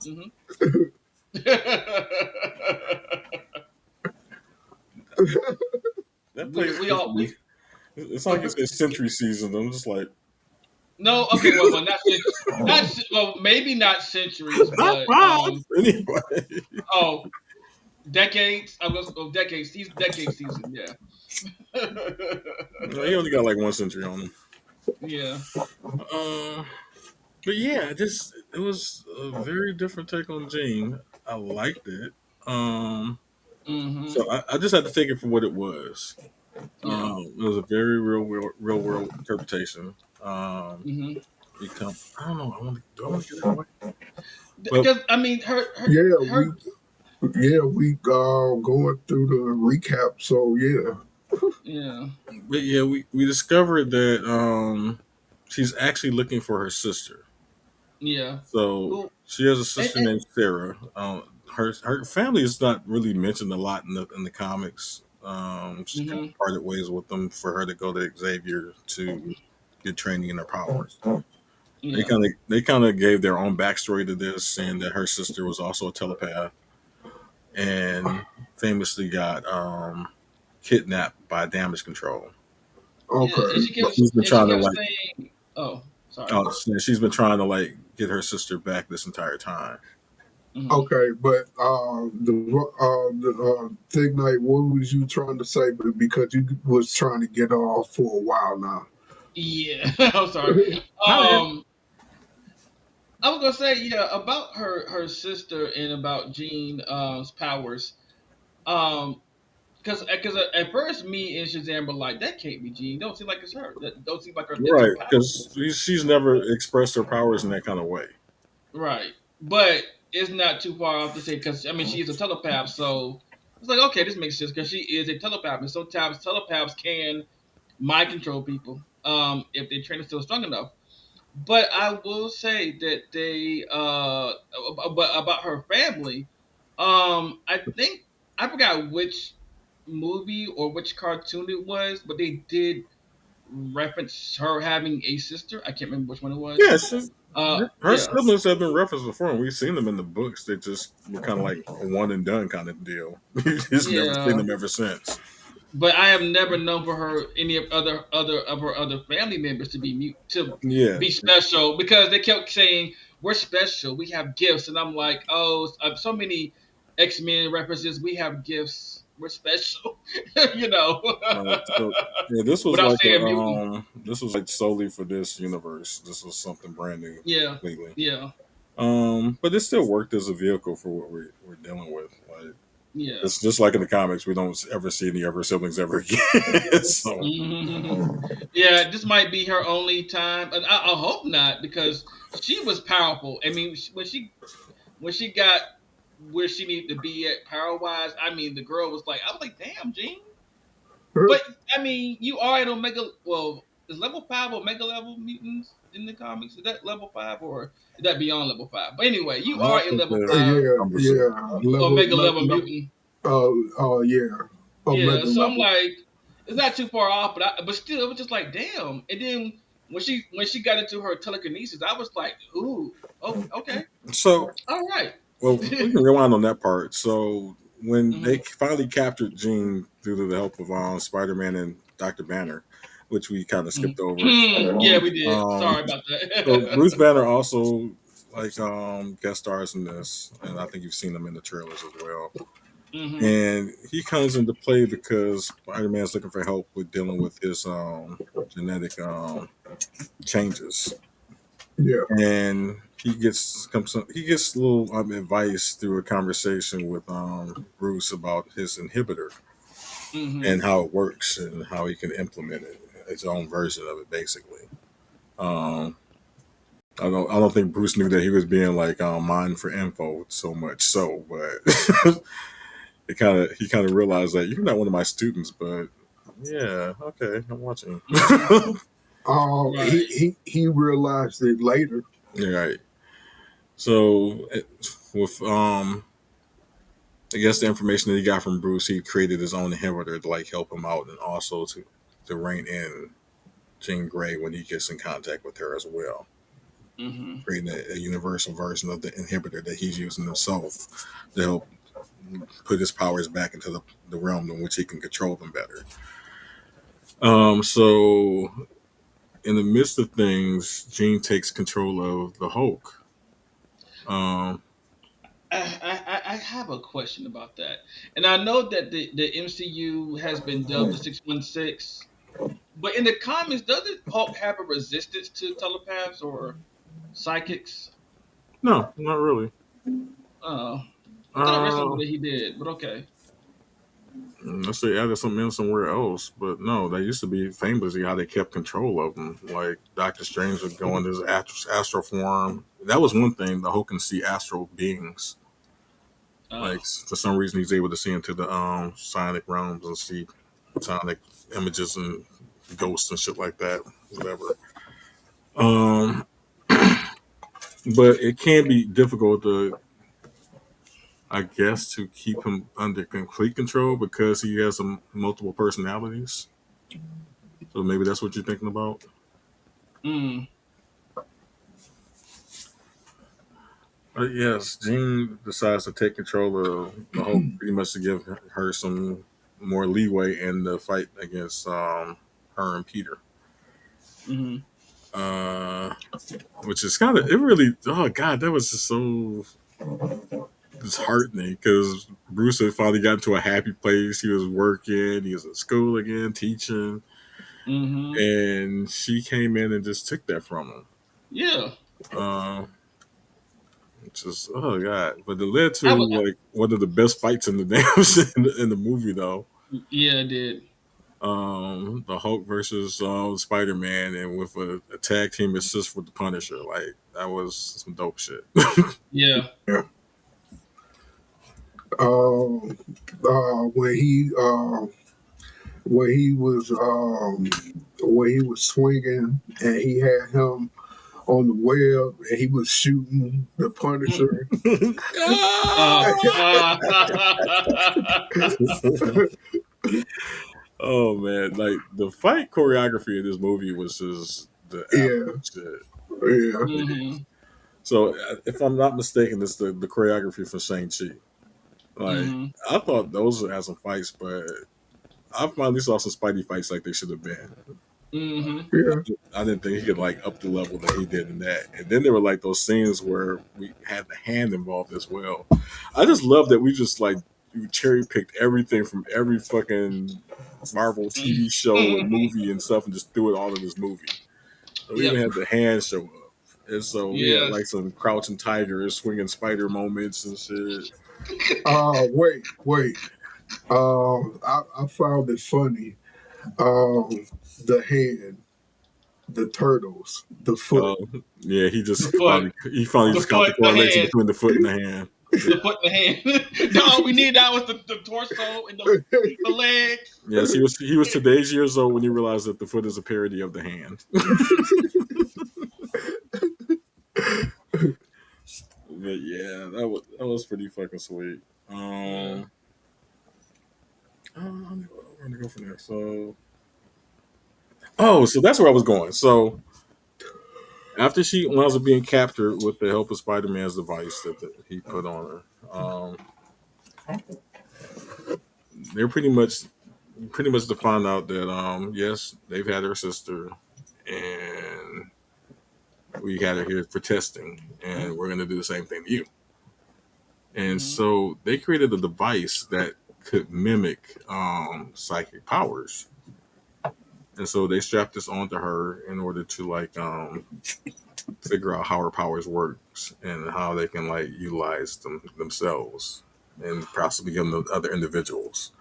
That place we gives all me. we It's like you said century season. I'm just like, no, okay, well, not well, maybe not centuries, not but five. Anyway. oh, decades. I was decades. He's decade season. Yeah. No, he only got like 1 century on him. Yeah. Uh, but yeah, just it was a very different take on Gene. I liked it. Um, Hmm. so I just had to take it for what it was. Yeah. It was a very real world interpretation. Hmm. Become I don't know. Do I want to get that way? But Because I mean, Yeah, her. we going through the recap. So yeah. Yeah. yeah, we discovered that she's actually looking for her sister. Yeah. So Who? she has a And, sister named Sarah. Her family is not really mentioned a lot in the comics. She kind hmm of parted ways with them for her to go to Xavier to get training in her powers. Yeah. They kind of gave their own backstory to this, saying that her sister was also a telepath and famously got kidnapped by damage control. Yeah. Okay. She's been And she trying to kept like saying, "Oh, sorry." oh, she's been trying to like get her sister back this entire time. Hmm. Okay, but the Thing Night, what was you trying to say? But because you was trying to get off for a while now. Yeah. I'm sorry. My bad. I was gonna say, yeah, about her sister and about Jean powers. Um, because at first me and Shazam were like, that can't be Jean. Don't seem like it's her. That don't seem like her. It's her Right, power. because she's never expressed her powers in that kind of way. Right. But it's not too far off to say because I mean she is a telepath, so it's like okay, this makes sense because she is a telepath, and sometimes telepaths can mind control people if their training still strong enough. But I will say that they about her family, I think I forgot which movie or which cartoon it was, but they did reference her having a sister. I can't remember which one it was. Yeah, her Yeah, siblings have been referenced before, and we've seen them in the books. They just were kind of like a one and done kind of deal. We've just never seen yeah. them ever since. But I have never known for her any of other of her other family members to be Yeah, special because they kept saying we're special, we have gifts, and I'm like, oh, so many X-Men references, we have gifts, we're special, you know, so yeah, this was without like saying mutant. this was like solely for this universe. This was something brand new, Yeah, completely. yeah, But it still worked as a vehicle for what we're dealing with. Like yeah. it's just like in the comics, we don't ever see any of her siblings ever again. So Yeah, this might be her only time, and I hope not because she was powerful. I mean, when she got where she needed to be at power wise, I mean, the girl was like, I was like, damn, Gene. But I mean, you are at Omega. Well, is level 5 Omega level mutants in the comics? Is that level 5 or is that beyond level 5? But anyway, you I are a think level they're 5 cumbersome. Yeah. Omega level mutant. Yeah. Yeah, Omega so I'm level. like, it's not too far off, but still, it was just like, damn. And then when she got into her telekinesis, I was like, ooh, oh, okay, So all right. well, we can rewind on that part. So when they Mhm. finally captured Jean through the help of Spider Man and Doctor Banner, which we kind of skipped over. Yeah, we did. Um, Sorry about so that. Bruce Banner also like guest stars in this, and I think you've seen him in the trailers as well. hmm And he comes into play because Spider Man's looking for help with dealing with his genetic changes. Yeah. and he gets a little advice through a conversation with Bruce about his inhibitor Mm-hmm. and how it works and how he can implement it, his own version of it, basically. Um, I don't think Bruce knew that he was being like mined for info so much so, but he kind of realized that you're not one of my students, but yeah, okay, I'm watching. Mm-hmm. Right. He realized it later. You're right. So with I guess the information that he got from Bruce, he created his own inhibitor to like help him out and also to rein in Jean Grey when he gets in contact with her as well, Mm-hmm. creating a universal version of the inhibitor that he's using himself to help put his powers back into the realm in which he can control them better. So in the midst of things, Jean takes control of the Hulk. Um, I have a question about that, and I know that the MCU has been dubbed the 616, but in the comics, doesn't Hulk have a resistance to telepaths or psychics? no, not really. Uh, I thought I read something Uh, that he did, but okay. Unless they added something in somewhere else, but no, they used to be famously how they kept control of them. Like Doctor Strange would go into his astral form. That was one thing. The Hulk can see astral beings. Oh. Like for some reason, he's able to see into the sonic realms and see sonic images and ghosts and shit like that. Whatever. Um, but it can be difficult to, I guess, to keep him under complete control because he has some multiple personalities. So maybe that's what you're thinking about. Mm. Yes, Jean decides to take control of the Hulk pretty much to give her some more leeway in the fight against her and Peter. Mm-hmm. Uh, which is kind of it. Really, oh god, that was just so disheartening because Bruce had finally got into a happy place. He was working, he was at school again, teaching, Mm-hmm. and she came in and just took that from him. Yeah. Uh, just oh god, but it led to I would. like one of the best fights in the damn in the movie though. Yeah, I did. The Hulk versus Spider Man, and with a tag team assist with the Punisher. Like that was some dope shit. Yeah. Yeah. Um, when he was when he was swinging and he had him on the web and he was shooting the Punisher. Uh, Oh man, like the fight choreography in this movie was just the Yeah, absolute shit. yeah, mm-hmm. So if I'm not mistaken, it's the choreography for Shang-Chi. Like Mm-hmm. I thought those had some fights, but I finally saw some Spidey fights like they should have been. Mm-hmm. yeah. I didn't think he could like up the level that he did in that. And then there were like those scenes where we had the hand involved as well. I just love that we just like you cherry picked everything from every fucking Marvel TV show and movie and stuff and just threw it all in this movie. So we Yep. even had the hand show up. And so we had Yes. like some crouching tigers, swinging spider moments and shit. Wait. I found it funny. The hand, the turtles, the foot. Yeah, The foot. he finally The just caught the foot. The correlation hand. between the foot and the hand. The foot and the hand. No, all we need now is the torso and the legs. Yes, he was today's years old when he realized that the foot is a parody of the hand. But yeah, that was pretty fucking sweet. Yeah. Where to go from there? So so that's where I was going. So after she winds up being captured with the help of Spider Man's device that he put on her, they're pretty much to find out that yes, they've had her sister and we got her here for testing, and we're gonna do the same thing to you. And Mm-hmm. so they created a device that could mimic psychic powers. And so they strapped this onto her in order to like figure out how her powers works and how they can like utilize themselves and possibly give them to other individuals.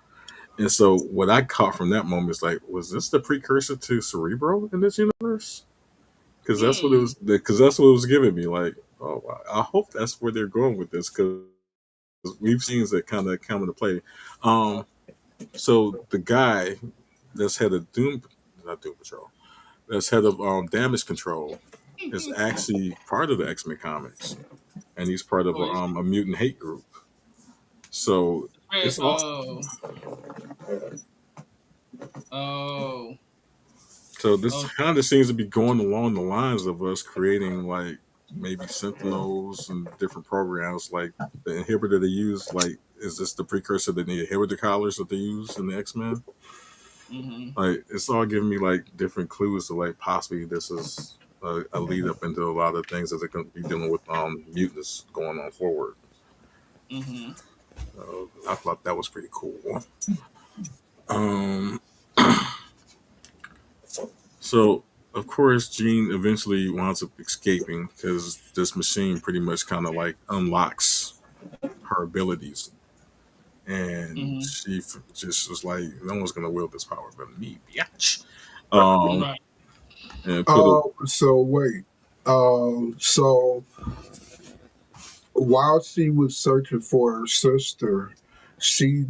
And so what I caught from that moment is like, was this the precursor to Cerebro in this universe? Because that's what it Hmm. was. Because that's what it was giving me. Like, oh, I hope that's where they're going with this. Because we've seen that kind of come into play. Um, so the guy that's head of not Doom Patrol, that's head of Damage Control, is actually part of the X Men comics, and he's part of Oh, a mutant hate group. So it's all. oh, oh, So this oh. kind of seems to be going along the lines of us creating like maybe Sentinels and different programs like the inhibitor they use. Like, is this the precursor to the inhibitor collars that they use in the X Men? Hmm. Like, it's all giving me like different clues to like possibly this is a lead up into a lot of things that they're going to be dealing with mutants going on forward. Hmm. I thought that was pretty cool. Um, So, of course, Jean eventually winds up escaping because this machine pretty much kind of like unlocks her abilities. And Hmm. she just was like, no one's going to wield this power but me, bitch. Right. Um, Right. and put it, So wait. So while she was searching for her sister, she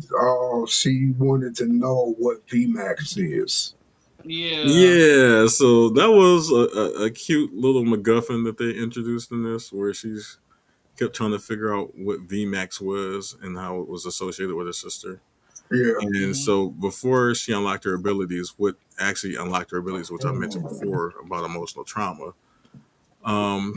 wanted to know what VMAX is. Yeah. yeah, so that was a cute little MacGuffin that they introduced in this where she's kept trying to figure out what VMAX was and how it was associated with her sister. Yeah. And Hmm. so before she unlocked her abilities, what actually unlocked her abilities, which I mentioned before about emotional trauma,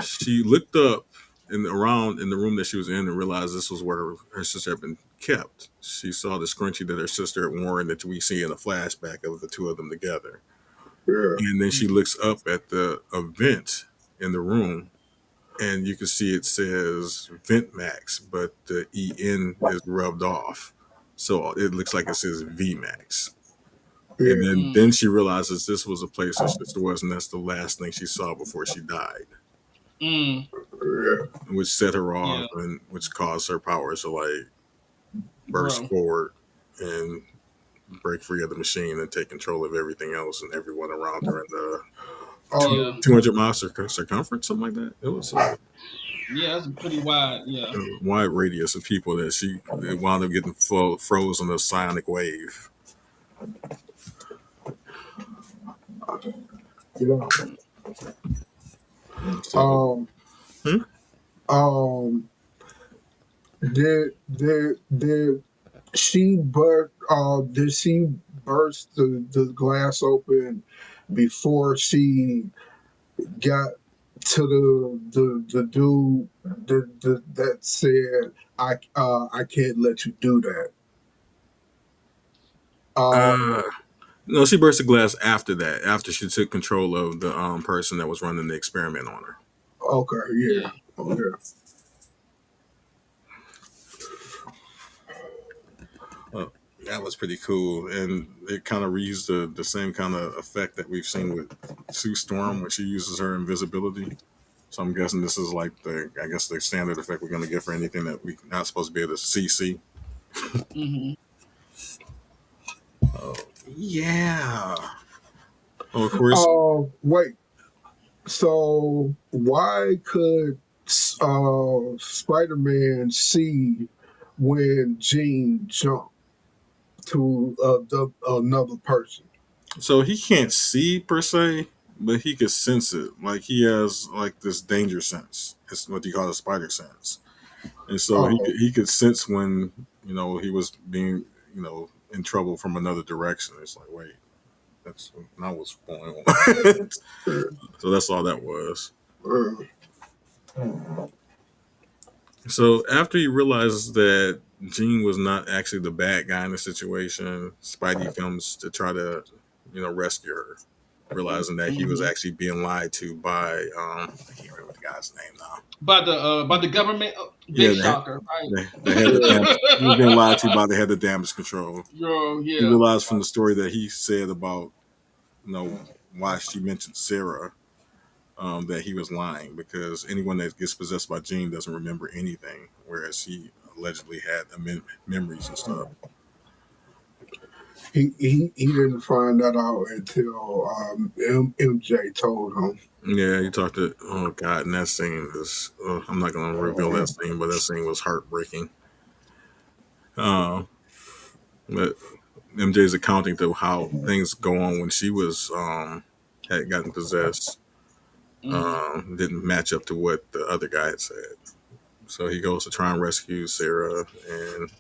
she looked up and around in the room that she was in and realized this was where her sister had been kept. She saw the scrunchie that her sister had worn that we see in a flashback of the two of them together. Yeah. And then she Hmm. looks up at the event in the room and you can see it says Vent Max, but the EN is rubbed off. So it looks like it says VMAX. And Yeah. then she realizes this was a place her sister was, and that's the last thing she saw before she died, Mm. Yeah. which set her Yeah, off and which caused her powers to like burst bro. forward and break free of the machine and take control of everything else and everyone around her in the Yeah. 200 mile circumference, something like that. It was Yeah, that's pretty wide. Yeah. a wide radius of people that she it wound up getting froze on a psionic wave. Yeah. So, Um. hmm? Um. Did she burst? Did she burst the glass open before she got to the dude that said I can't let you do that. uh, Um. no, she burst the glass after that, after she took control of the person that was running the experiment on her. Okay. Yeah. Yeah. Okay. Uh, that was pretty cool, and it kind of reused the same kind of effect that we've seen with Sue Storm when she uses her invisibility. So I'm guessing this is like I guess the standard effect we're going to get for anything that we're not supposed to be able to see. Hmm. Oh, yeah. Oh, of course. Wait. So why could Spider-Man see when Jean jumped to another person? So he can't see per se, but he could sense it. Like he has like this danger sense. It's what you call a spider sense. And so Oh. he could sense when he was being in trouble from another direction. It's like wait, that's not what's going on. So that's all that was. Uh, So after he realizes that Gene was not actually the bad guy in the situation, Spidey comes to try to rescue her, realizing that he was Hmm. actually being lied to by I can't remember the guy's name now. By the government, Yeah, big shocker, right? the head of damage. He was being lied to by the head of damage control. Yo, He yeah. realized from the story that he said about why she mentioned Sarah. that he was lying because anyone that gets possessed by Gene doesn't remember anything, whereas he allegedly had memories and stuff. He didn't find that out until MJ told him. Yeah, he talked to, oh God, and that scene is, I'm not going to reveal that scene, but that scene was heartbreaking. Uh, but MJ's accounting to how things go on when she was, had gotten possessed, Mhm. didn't match up to what the other guy had said. So he goes to try and rescue Sarah, and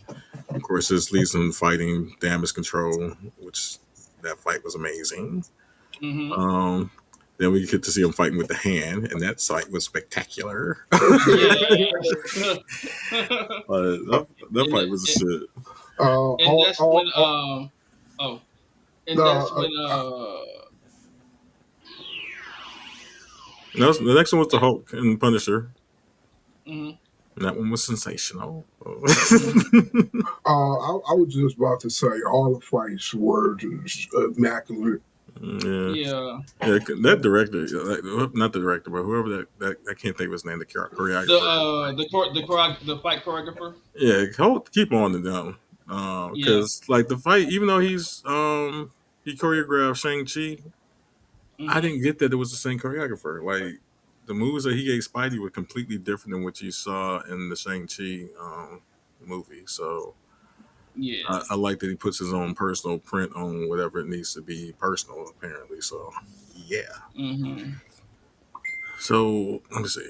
of course, this leads them fighting damage control, which that fight was amazing. Mhm. Um, then we get to see him fighting with the hand, and that fight was spectacular. Yes. That and, fight was a shit. and that's when All, oh, and that's uh, when The next one was the Hulk and Punisher. mhm, And that one was sensational. mhm. I was just about to say all the fights were just immaculate. Yeah. Yeah. Yeah, that director, not the director, but whoever that I can't think of his name, the choreographer. The fight choreographer. Yeah, keep on to them, Yeah. because like the fight, even though he choreographed Shang Chi, I Mhm. didn't get that it was the same choreographer. Like the moves that he gave Spidey were completely different than what you saw in the Shang Chi movie. So Yeah. I like that he puts his own personal print on whatever it needs to be personal. Apparently, so yeah. Mhm. So let me see,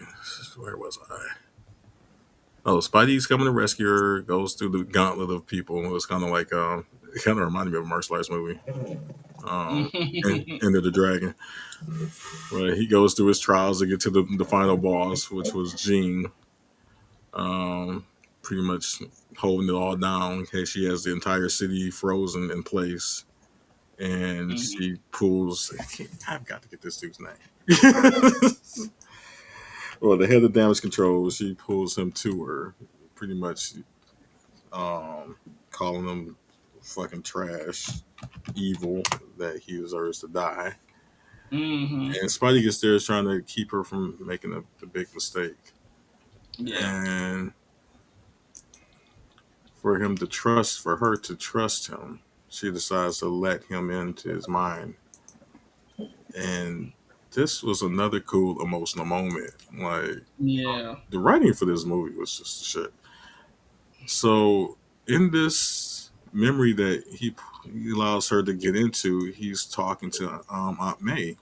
where was I? Oh, Spidey's coming to rescue her. Goes through the gauntlet of people. It was kind of like it kind of reminded me of a martial arts movie. And Mhm. Enter the Dragon. Right, he goes through his trials to get to the final boss, which was Jean. Um, pretty much holding it all down in case she has the entire city frozen in place. And Mhm. she pulls. I've got to get this dude's name. Well, the head of damage control. She pulls him to her, pretty much um, calling him fucking trash, evil, that he deserves to die. Mhm. And Spidey gets there is trying to keep her from making the big mistake. Yeah. And for her to trust him, she decides to let him into his mind. And this was another cool emotional moment. Like Yeah. the writing for this movie was just shit. So in this memory that he allows her to get into, he's talking to Aunt May,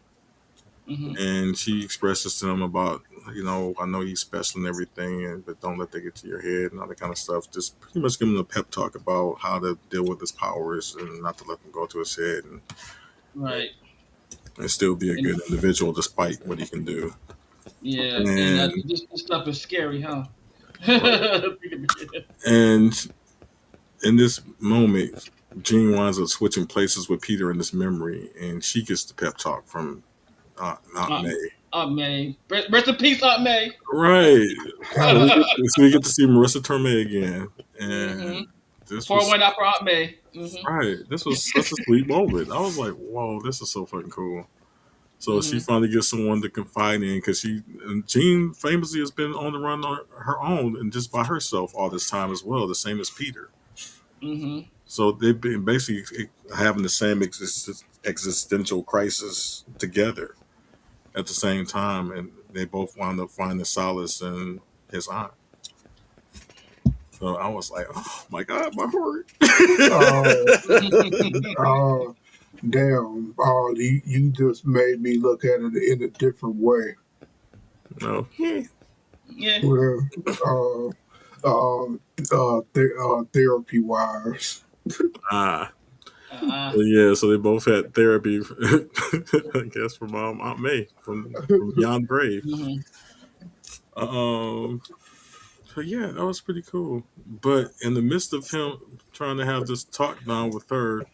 Mhm. and she expresses to him about, I know he's special and everything, but don't let that get to your head and all that kind of stuff. Just pretty much give him a pep talk about how to deal with his powers and not to let them go to his head, Right. and still be a And good individual despite what he can do. yeah. And And this stuff is scary, huh? right. And in this moment, Jean winds up switching places with Peter in this memory, and she gets the pep talk from Aunt Aunt, May. Aunt May. Rest in peace, Aunt May. Right. So Hell, we get to see Marissa Tomei again, Mhm. and this Pour was one out for Aunt May. Mhm. right. This was such a sweet moment. I was like, "Whoa, this is so fucking cool." So she Mhm. finally gets someone to confide in because Jean famously has been on the run on her own and just by herself all this time as well, the same as Peter. Mhm. So they've been basically having the same existential crisis together at the same time, and they both wound up finding solace in his aunt. So I was like, oh my God, my heart. uh, uh, damn, you just made me look at it in a different way. No. Yeah. Yeah. Well, therapy wise. Ah. Uh-uh. Yeah, so they both had therapy, I guess, from Aunt May from Beyond Brave. Mhm. Um, so yeah, that was pretty cool. But in the midst of him trying to have this talk down with her,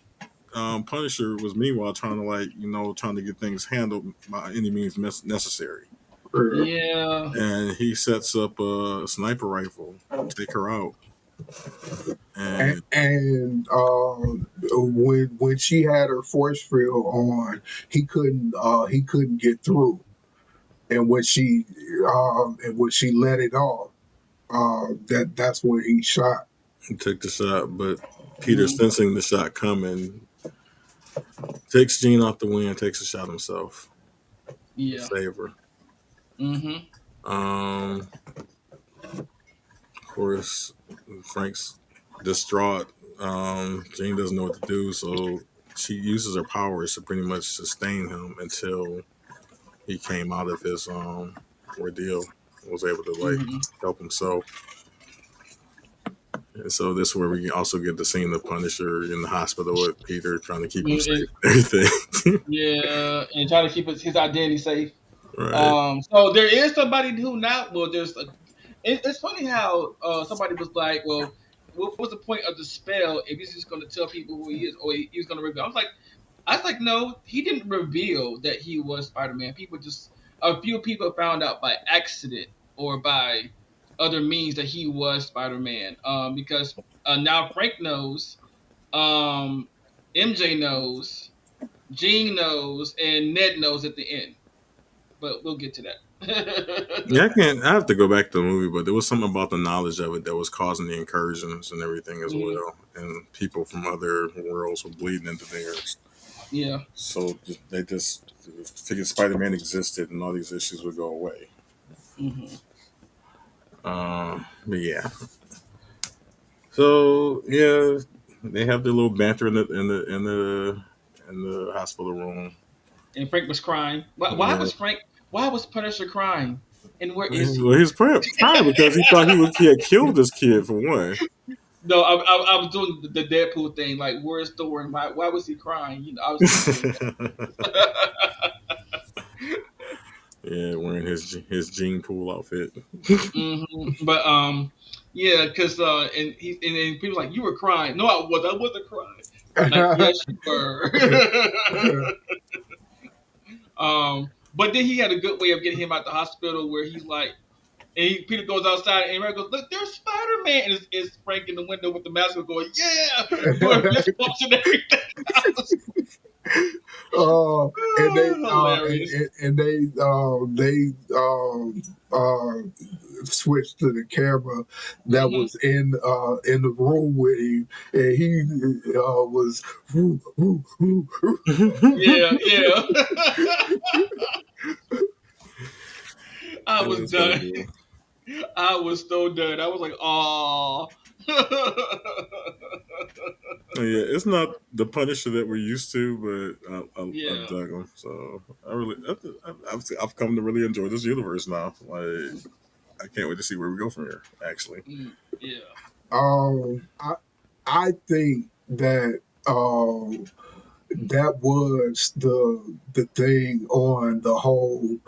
Punisher was meanwhile trying to trying to get things handled by any means necessary. Yeah. Yeah. And he sets up a sniper rifle to take her out. And And when she had her force field on, he couldn't get through. and when she let it off, that's when he shot. He took the shot, but Peter, Mhm. sensing the shot coming, takes Jean off the wing and takes a shot himself to Yeah. save her. Mhm. Um, of course, Frank's distraught. Jean doesn't know what to do, so she uses her powers to pretty much sustain him until he came out of his ordeal, was able to like Mhm. help himself. And so this is where we also get the scene of the Punisher in the hospital with Peter trying to keep him And, safe and everything. yeah, and trying to keep his identity safe. Right. So there is somebody who now. Well, it's funny how somebody was like, "Well, what was the point of the spell if he's just going to tell people who he is, or he's going to reveal?" I was like, no, he didn't reveal that he was Spider Man. People just a few people found out by accident or by other means that he was Spider Man. Because now Frank knows, MJ knows, Jean knows, and Ned knows at the end. But we'll get to that. Yeah, I can't. I have to go back to the movie, but there was something about the knowledge of it that was causing the incursions and everything as Mhm. well, and people from other worlds were bleeding into theirs. Yeah. So they just figured Spider-Man existed, and all these issues would go away. Hmm. But yeah, so yeah, they have their little banter in the hospital room. And Frank was crying. Why Yeah. was Frank? Why was Punisher crying? And where is Well, he? he's crying because he thought he had killed this kid for one. No, I was doing the Deadpool thing. Like, where's Thor? And why was he crying? I was just doing that. Yeah, wearing his gene pool outfit. But yeah, because and people like, you were crying. No, I wasn't crying. Like, yes, you were. But then he had a good way of getting him out the hospital where he's like, Peter goes outside and Mary goes, look, there's Spider Man, and it's Frank in the window with the mask going, yeah, doing fist bumps and everything. uh, and they Hilarious. switched to the camera that Hmm. was in the room with him, and he was Yeah, yeah. I It was was done. horrible. I was so done. I was like, oh. Yeah, it's not the Punisher that we're used to, but I Yeah. dug him. So I've come to really enjoy this universe now. Like I can't wait to see where we go from here. Actually, Yeah. um, I I think that that was the thing on the whole.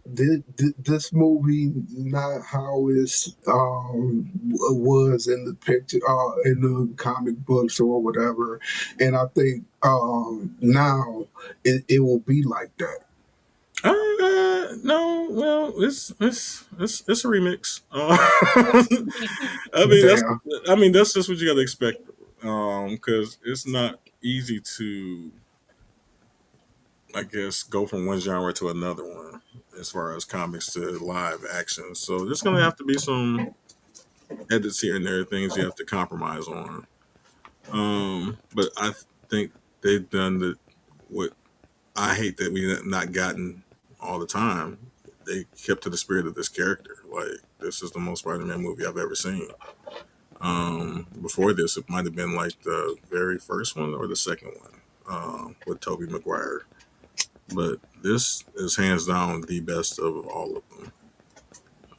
This movie not how it's was in the picture in the comic books or whatever, and I think now it will be like that. no, well, it's a remix. I mean Damn. that's just what you got to expect. Because it's not easy to, I guess, go from one genre to another one as far as comics to live action. So there's gonna have to be some edits here and there, things you have to compromise on. But I think they've done what I hate that we not gotten all the time. They kept to the spirit of this character. Like this is the most Spider-Man movie I've ever seen. Before this, it might have been like the very first one or the second one with Tobey Maguire. But this is hands down the best of all of them.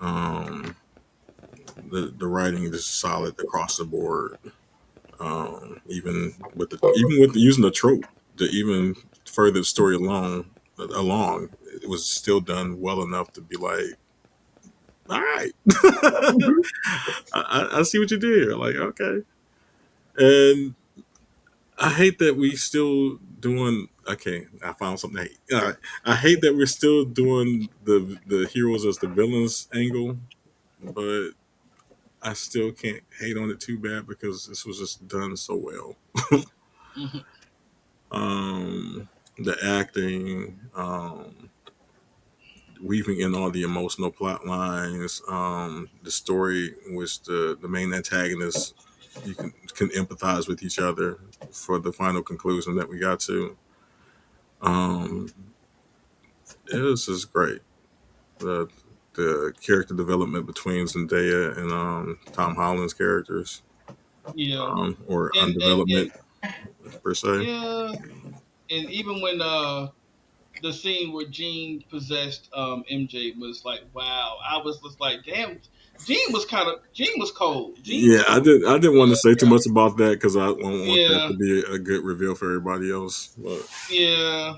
Um, the writing is solid across the board. Even with using the trope to even further the story along, it was still done well enough to be like, all right, I see what you did here. Like, okay, and I hate that we still doing. Okay, I found something. To hate. I hate that we're still doing the heroes as the villains angle, but I still can't hate on it too bad because this was just done so well. Mhm. The acting, weaving in all the emotional plot lines, the story in which the main antagonists you can empathize with each other for the final conclusion that we got to. Um, it was just great. The the character development between Zendaya and Tom Holland's characters, Yeah, or and undevelopment per se. yeah, and even when the scene where Jean possessed MJ was like, wow. I was just like, damn, Jean was cold. Jean Yeah, was cold. I didn't want to say too much about that because I don't want that Yeah, to be a good reveal for everybody else. But yeah.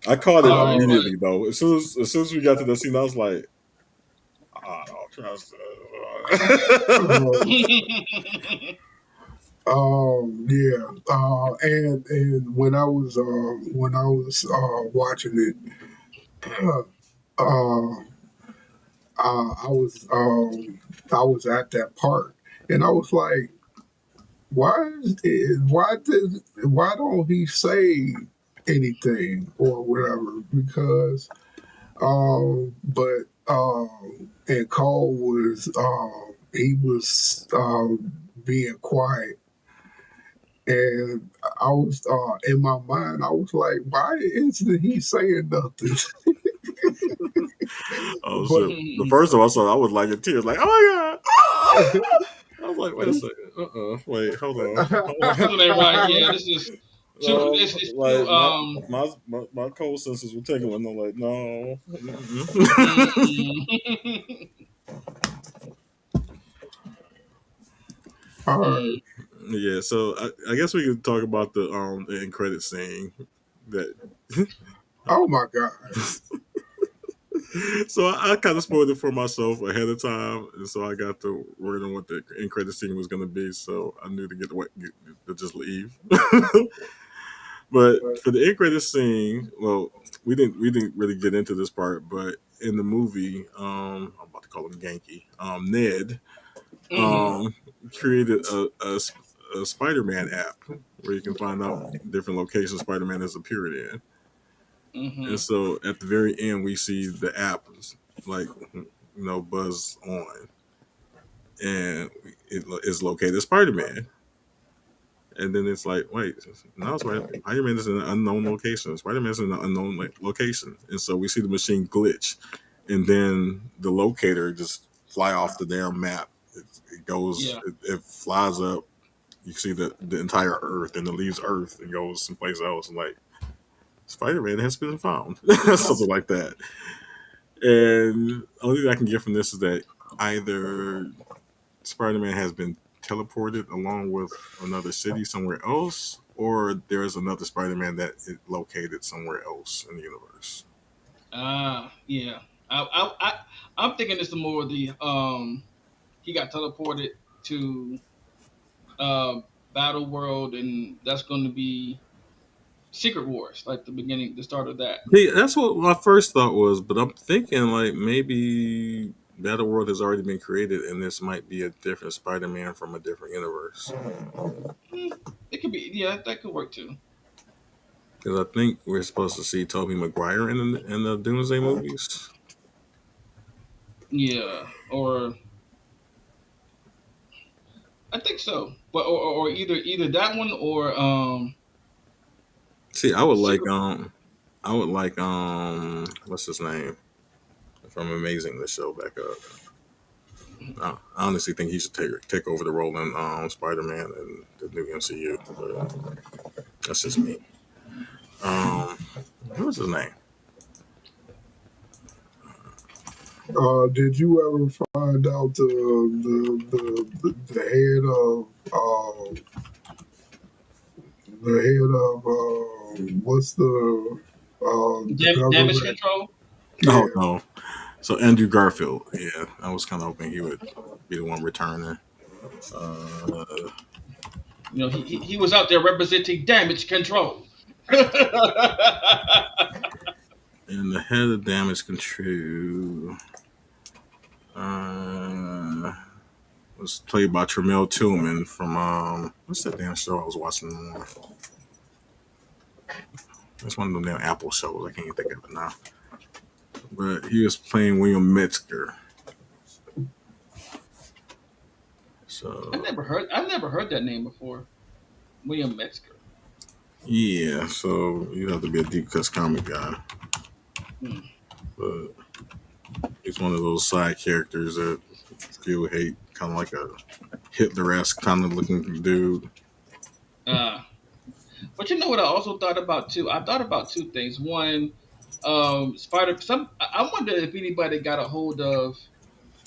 I caught it So Uh, immediately though. As soon as we got to the scene, I was like, I don't trust like, yeah. And when I was watching it, uh, I was at that part, and I was like, why don't he say anything or whatever? Because but and Cole was he was being quiet, and I was in my mind I was like, why isn't he saying nothing? oh But shit! The first time I saw it, I was like in tears, like, oh my god! I was like, wait a second, wait, hold on, hold on. something ain't right. Yeah, this is too. It's too. Like my cold senses were tingling. I'm like, no. Mm. all right. Mm. Yeah, so I guess we could talk about the end credit scene that. Oh my god. So I kind of spoiled it for myself ahead of time, and so I got the word on what the end credit scene was going to be. So I knew to to just leave. But for the end credit scene, well, we didn't really get into this part, but in the movie, I'm about to call him Genki. Ned Mhm. um, created a Spider-Man app where you can find out different locations Spider-Man has appeared in. And Mhm. so at the very end, we see the app like buzz on, and it is located Spider-Man. And then it's like, wait, now Spider-Man is in an unknown location. Spider-Man is in an unknown location, and so we see the machine glitch, and then the locator just fly off the damn map. It goes, Yeah. it flies up. You see the entire Earth, and it leaves Earth and goes someplace else. And like, Spider-Man has been found, something like that. And the only thing I can get from this is that either Spider-Man has been teleported along with another city somewhere else, or there's another Spider-Man that is located somewhere else in the universe. Yeah. I'm thinking it's the more the he got teleported to uh Battle World, and that's going to be Secret Wars, like the beginning, the start of that. See, that's what my first thought was, but I'm thinking like maybe Battle World has already been created, and this might be a different Spider-Man from a different universe. Hmm, it could be, yeah, that could work too. Because I think we're supposed to see Tobey Maguire in the Doomsday movies. Yeah, or I think so, but or either that one or See, Secret. I would like what's his name from Amazing the show back up. I honestly think he should take over the role in Spider Man and the new MCU. But that's just me. Um, what was his name? Did you ever find out the head of what's the Damage government? control. Oh Yeah. no. So Andrew Garfield. Yeah, I was kind of hoping he would be the one returning. Uh, You know, he was out there representing damage control. and the head of Damage Control uh, was played by Tremel Tillman from what's that damn show I was watching? It's one of them damn Apple shows. I can't even think of it now. but he was playing William Metzger. So I've never heard that name before. William Metzger. yeah, so you have to be a deep cuts comic guy, Hmm. but he's one of those side characters that people hate, kind of like a Hitler-esque kind of looking dude. Uh, but you know what I also thought about too? I thought about two things. One, Spider. I wonder if anybody got a hold of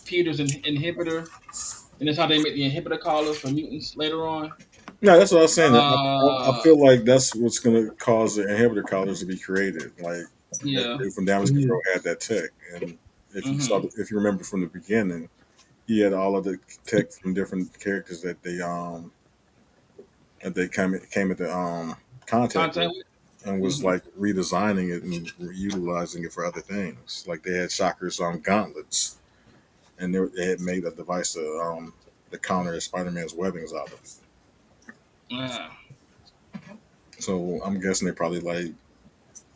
Peter's inhibitor, and that's how they make the inhibitor collars for mutants later on. No, that's what I was saying. I Uh, feel like that's what's going to cause the inhibitor collars to be created. Like that yeah. dude from Damage Control had that tech, and Hmm. if you remember from the beginning, he had all of the tech from different characters that they came into contact Contact with, with. and was Hmm. like redesigning it and utilizing it for other things. Like they had Shocker's gauntlets, and they had made a device to counter Spider Man's webbings out of it. Uh, So I'm guessing they probably like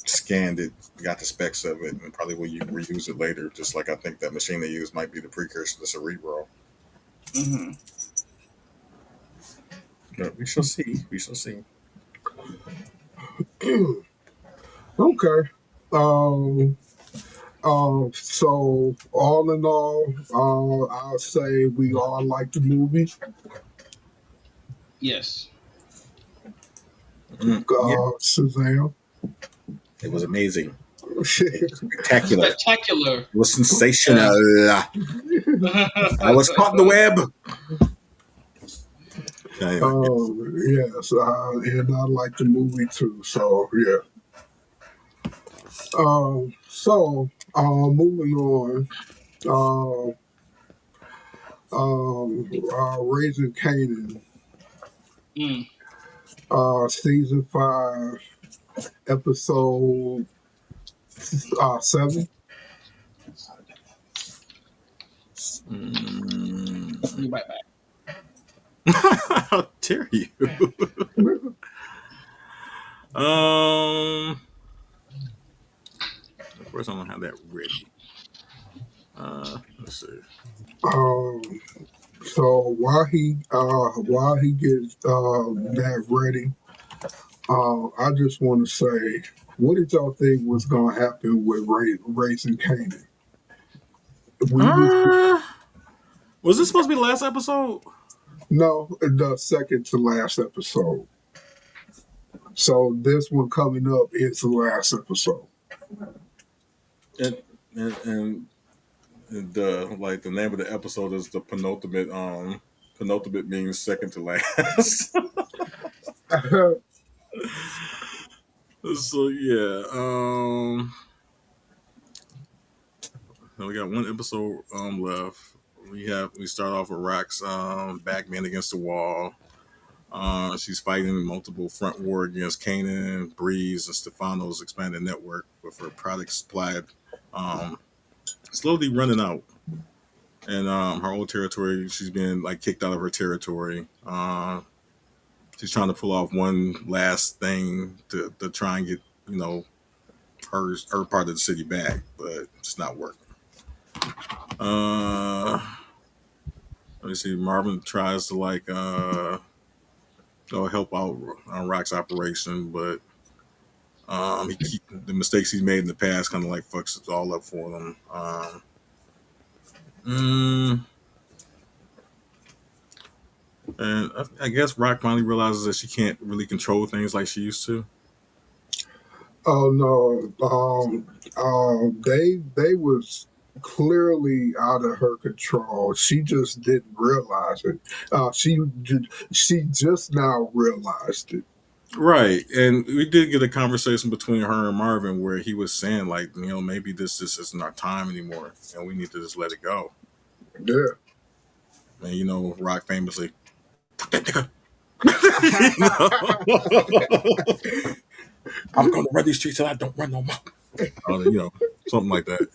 scanned it, got the specs of it, and probably will you reuse it later. Just like I think that machine they use might be the precursor to Cerebro. hmm. But we shall see. We shall see. Okay. Um. So all in all, I'll say we all like the movie. Yes. Yeah, Shazam. it was amazing. It was spectacular. It Spectacular. was Uh, sensational. I was caught in the web. Anyway, yes, and I like the movie too. So yeah. Moving on. Uh, Raising Kanan, mm, season 5, episode 7. mm, be right back. how dare you? Um, of course I don't have that ready. Let's see. Um, so while he gets that ready, I just want to say, what did y'all think was gonna happen with Raising Kanan? We was Uh, was this supposed to be the last episode? No, the second to last episode. So this one coming up is the last episode. And and the like the name of the episode is the penultimate. Penultimate means second to last. So yeah. We got one episode left. We start off with Rock's backman against the wall. She's fighting multiple front war against Kanan, Breeze, and Stefano's expanded network with her product supply um, slowly running out. And her old territory, she's been like kicked out of her territory. She's trying to pull off one last thing to try and get you know her part of the city back, but it's not working. Uh, Let me see. Marvin tries to like help out on Rock's operation, but the mistakes he's made in the past kind of like fucks it all up for them. Mm, and I guess Rock finally realizes that she can't really control things like she used to. Oh no, they was clearly out of her control. She just didn't realize it. She just now realized it. Right, and we did get a conversation between her and Marvin where he was saying like, maybe this just isn't our time anymore, and we need to just let it go. Yeah. And Rock famously, "Fuck that nigga." You know? I'm gonna run these streets till I don't run no more. Something like that.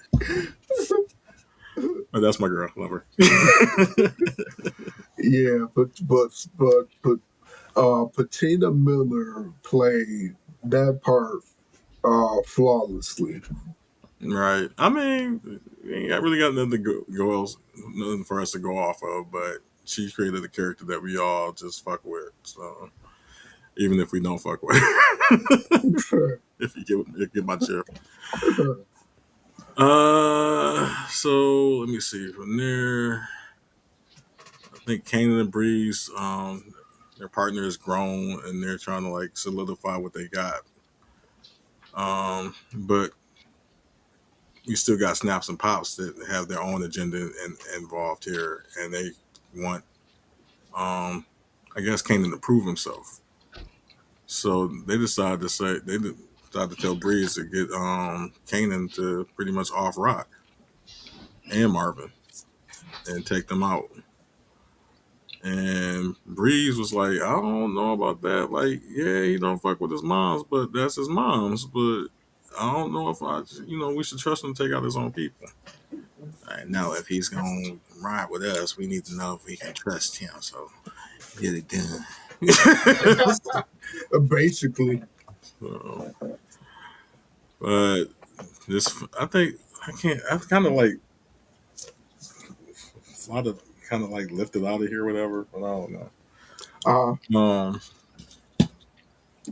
But that's my girl. Love her. Yeah, but Patina Miller played that part flawlessly. Right. I mean, we ain't got really got nothing to go else, nothing for us to go off of. But she created a character that we all just fuck with. So even if we don't fuck with, if you get my drift. So let me see. From there, I think Kanan and Breeze, their partner is grown and they're trying to like solidify what they got. But you still got Snaps and Pops that have their own agenda involved here, and they want, I guess, Kanan to prove himself. So they decided to say they decided to tell Breeze to get Kanan to pretty much off Rock and Marvin and take them out. And Breeze was like, I don't know about that. Like, yeah, he don't fuck with his moms, but that's his moms. But I don't know if we should trust him to take out his own people. I know if he's gonna ride with us, we need to know if we can trust him. So get it done. Basically. So, but this, I think, I can't. I kind of like fly to kind of like lift it out of here, whatever. But I don't know. Uh,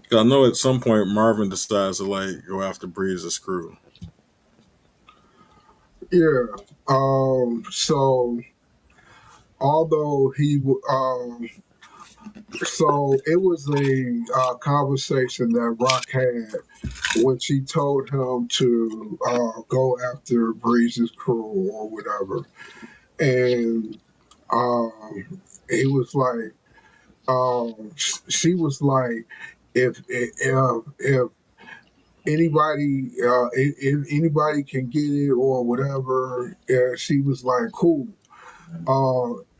'Cause I know at some point Marvin decides to like go after Breeze's crew. yeah. So although so it was a conversation that Rock had when she told him to go after Breeze's crew or whatever, and he was like, she was like, if anybody if anybody can get it or whatever, she was like, cool.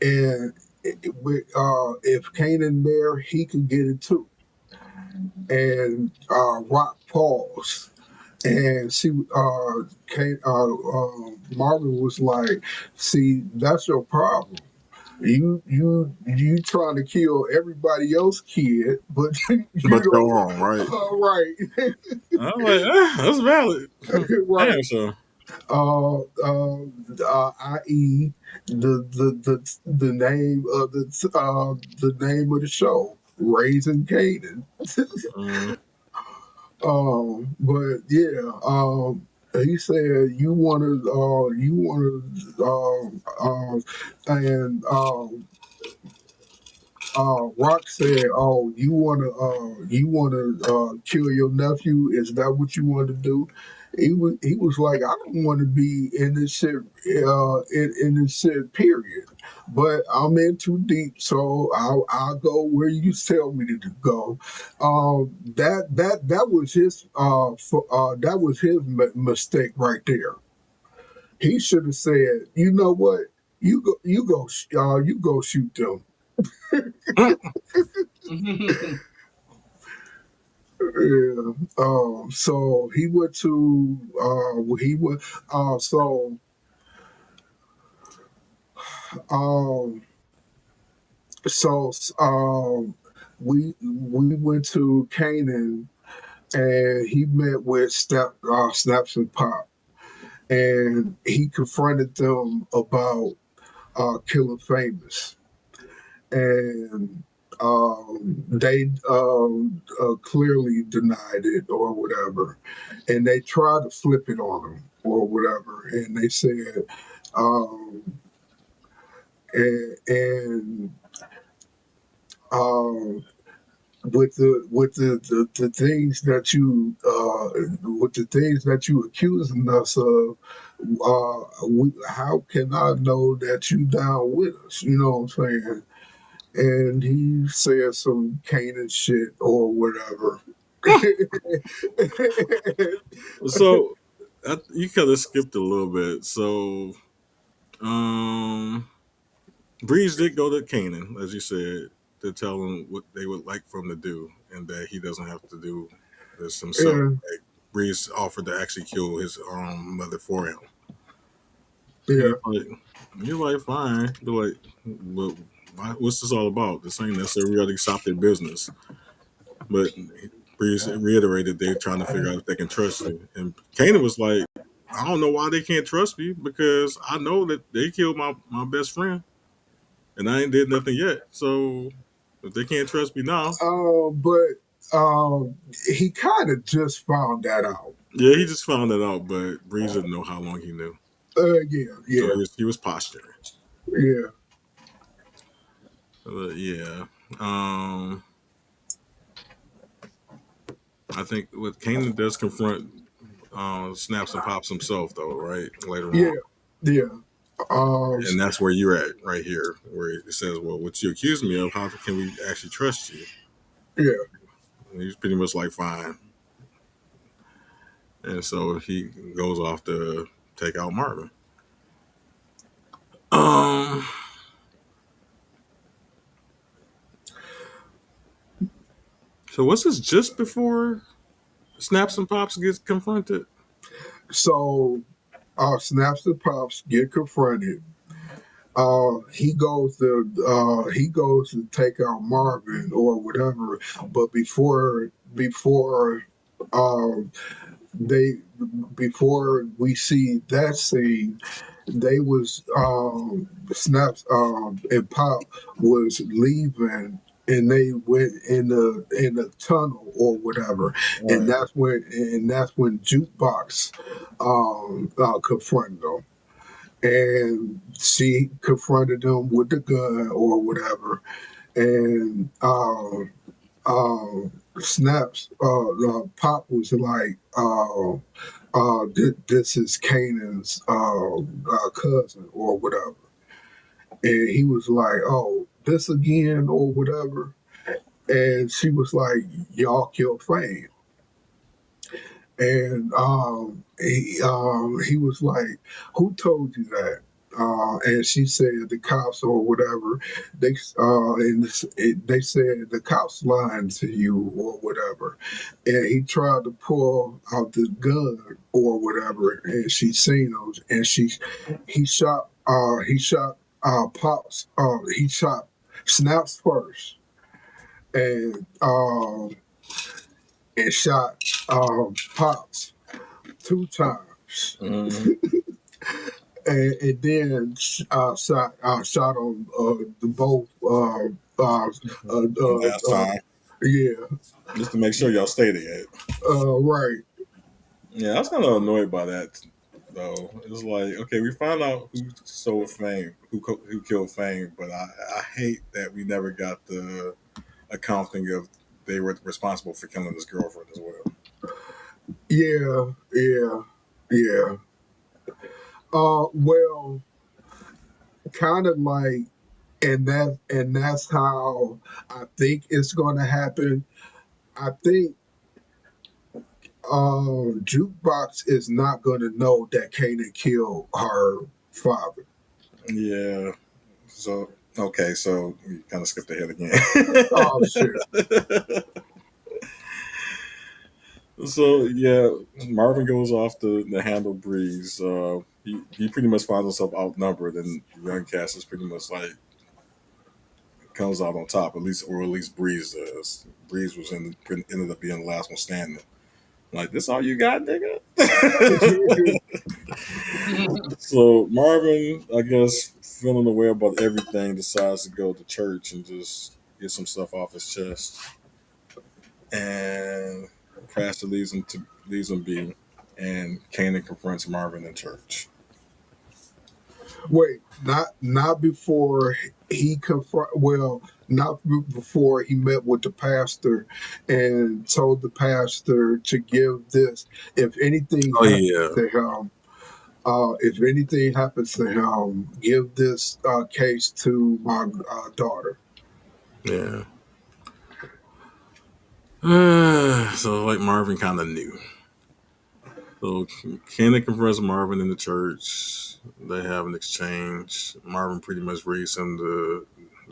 And if Kanan there, he could get it too. And Rock paused. And Marvin was like, "See, that's your problem. You trying to kill everybody else kid, but you But don't." go on, right? Right, I'm like, that's valid. right. Damn, so I.e. the name of the name of the show, Raising Canaan. mm, But yeah, he said you want to, and Rock said, "Oh, you want to kill your nephew? Is that what you want to do?" He was like, "I don't want to be in this shit, in this shit, period. But I'm in too deep, so I'll go where you tell me to go." That was his that was his mistake right there. He should have said, "You know what? You go shoot them." Yeah. So he went to he went so um so we went to Canaan and he met with Snaps and Pop and he confronted them about killing Famous and they clearly denied it or whatever, and they tried to flip it on him or whatever, and they said, um, and um, with the things that you accusing us of, how can I know that you down with us? You know what I'm saying? And he said some Canaan shit or whatever. so you kind of skipped a little bit. So um, Breeze did go to Canaan, as you said, to tell him what they would like for him to do, and that he doesn't have to do this himself. Yeah, Like, Breeze offered to actually kill his mother for him. yeah, You're like, fine. They're like, but what's this all about? This ain't necessarily really stop their business. But Breeze reiterated they're trying to figure out if they can trust you. And Kanan was like, I don't know why they can't trust me because I know that they killed my best friend and I ain't did nothing yet. So if they can't trust me now, But he kind of just found that out. yeah, he just found that out. But Breeze didn't know how long he knew, Yeah, so yeah, he was posturing. yeah. Yeah, um, I think what Kanan does confront Snaps and Pops himself though, right later on. Yeah, yeah. And that's where you're at right here, where it says, "Well, what you accuse me of? How can we actually trust you?" Yeah. And he's pretty much like, "Fine," and so he goes off to take out Marvin. Um, so what's this just before Snaps and Pops gets confronted? So, Snaps and Pops get confronted. He goes to take out Marvin or whatever, but um they before we see that scene, they was Snaps and Pop was leaving, and they went in the tunnel or whatever, and Right. that's when Jukebox confronted them, and she confronted him with the gun or whatever, and Snaps Pop was like, this is Kanan's cousin or whatever, and he was like, oh, this again or whatever, and she was like, y'all killed Fame. And he was like, "Who told you that?" And she said, "The cops or whatever." They said the cops lying to you or whatever. And he tried to pull out the gun or whatever, and she seen him, and he shot Pops. He shot Snaps first, and shot Pops 2 times, Mm-hmm. and then shot on the both. One last time, Yeah, just to make sure y'all stay there. right. Yeah, I was kind of annoyed by that, though. It was like, okay, we found out who stole Fame, who killed Fame, but I hate that we never got the accounting of they were responsible for killing his girlfriend as well. Yeah, yeah, yeah. Well, kind of like, and that's how I think it's going to happen. I think Jukebox is not going to know that Kanan killed her father. Yeah. So okay, so we kind of skipped ahead again. Oh shit. So yeah, Marvin goes off to handle Breeze. He pretty much finds himself outnumbered, and Young Cass is pretty much like comes out on top, at least Breeze does. Breeze ended up being the last one standing. Like, this all you got, nigga? So Marvin, I guess, feeling aware about everything, decides to go to church and just get some stuff off his chest. And Pastor leaves him be, and Kanan confronts Marvin in church. Wait, not before he confront. Well, not before he met with the pastor and told the pastor to give this. If anything Oh happens yeah, to him, if anything happens to him, give this case to my daughter. yeah. So like Marvin kind of knew. So Kanan confronts Marvin in the church. They have an exchange. Marvin pretty much reads him the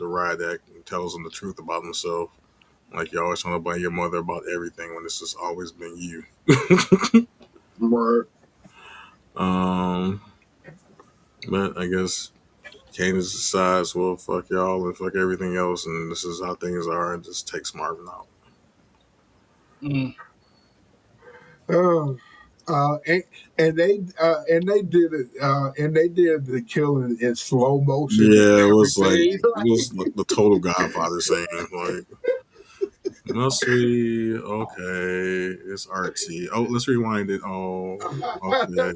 riot act and tells him the truth about himself. Like, you always trying to blame your mother about everything when this has always been you. Right. um, but I guess Kanan decides, well, fuck y'all and fuck everything else, and this is how things are, and just takes Marvin out. Mm. Uh, and, and they did the killing in slow motion and Yeah, it was like everything. it was the total Godfather saying like, "Must we? Okay, it's artsy. Oh, let's rewind it. Oh, okay.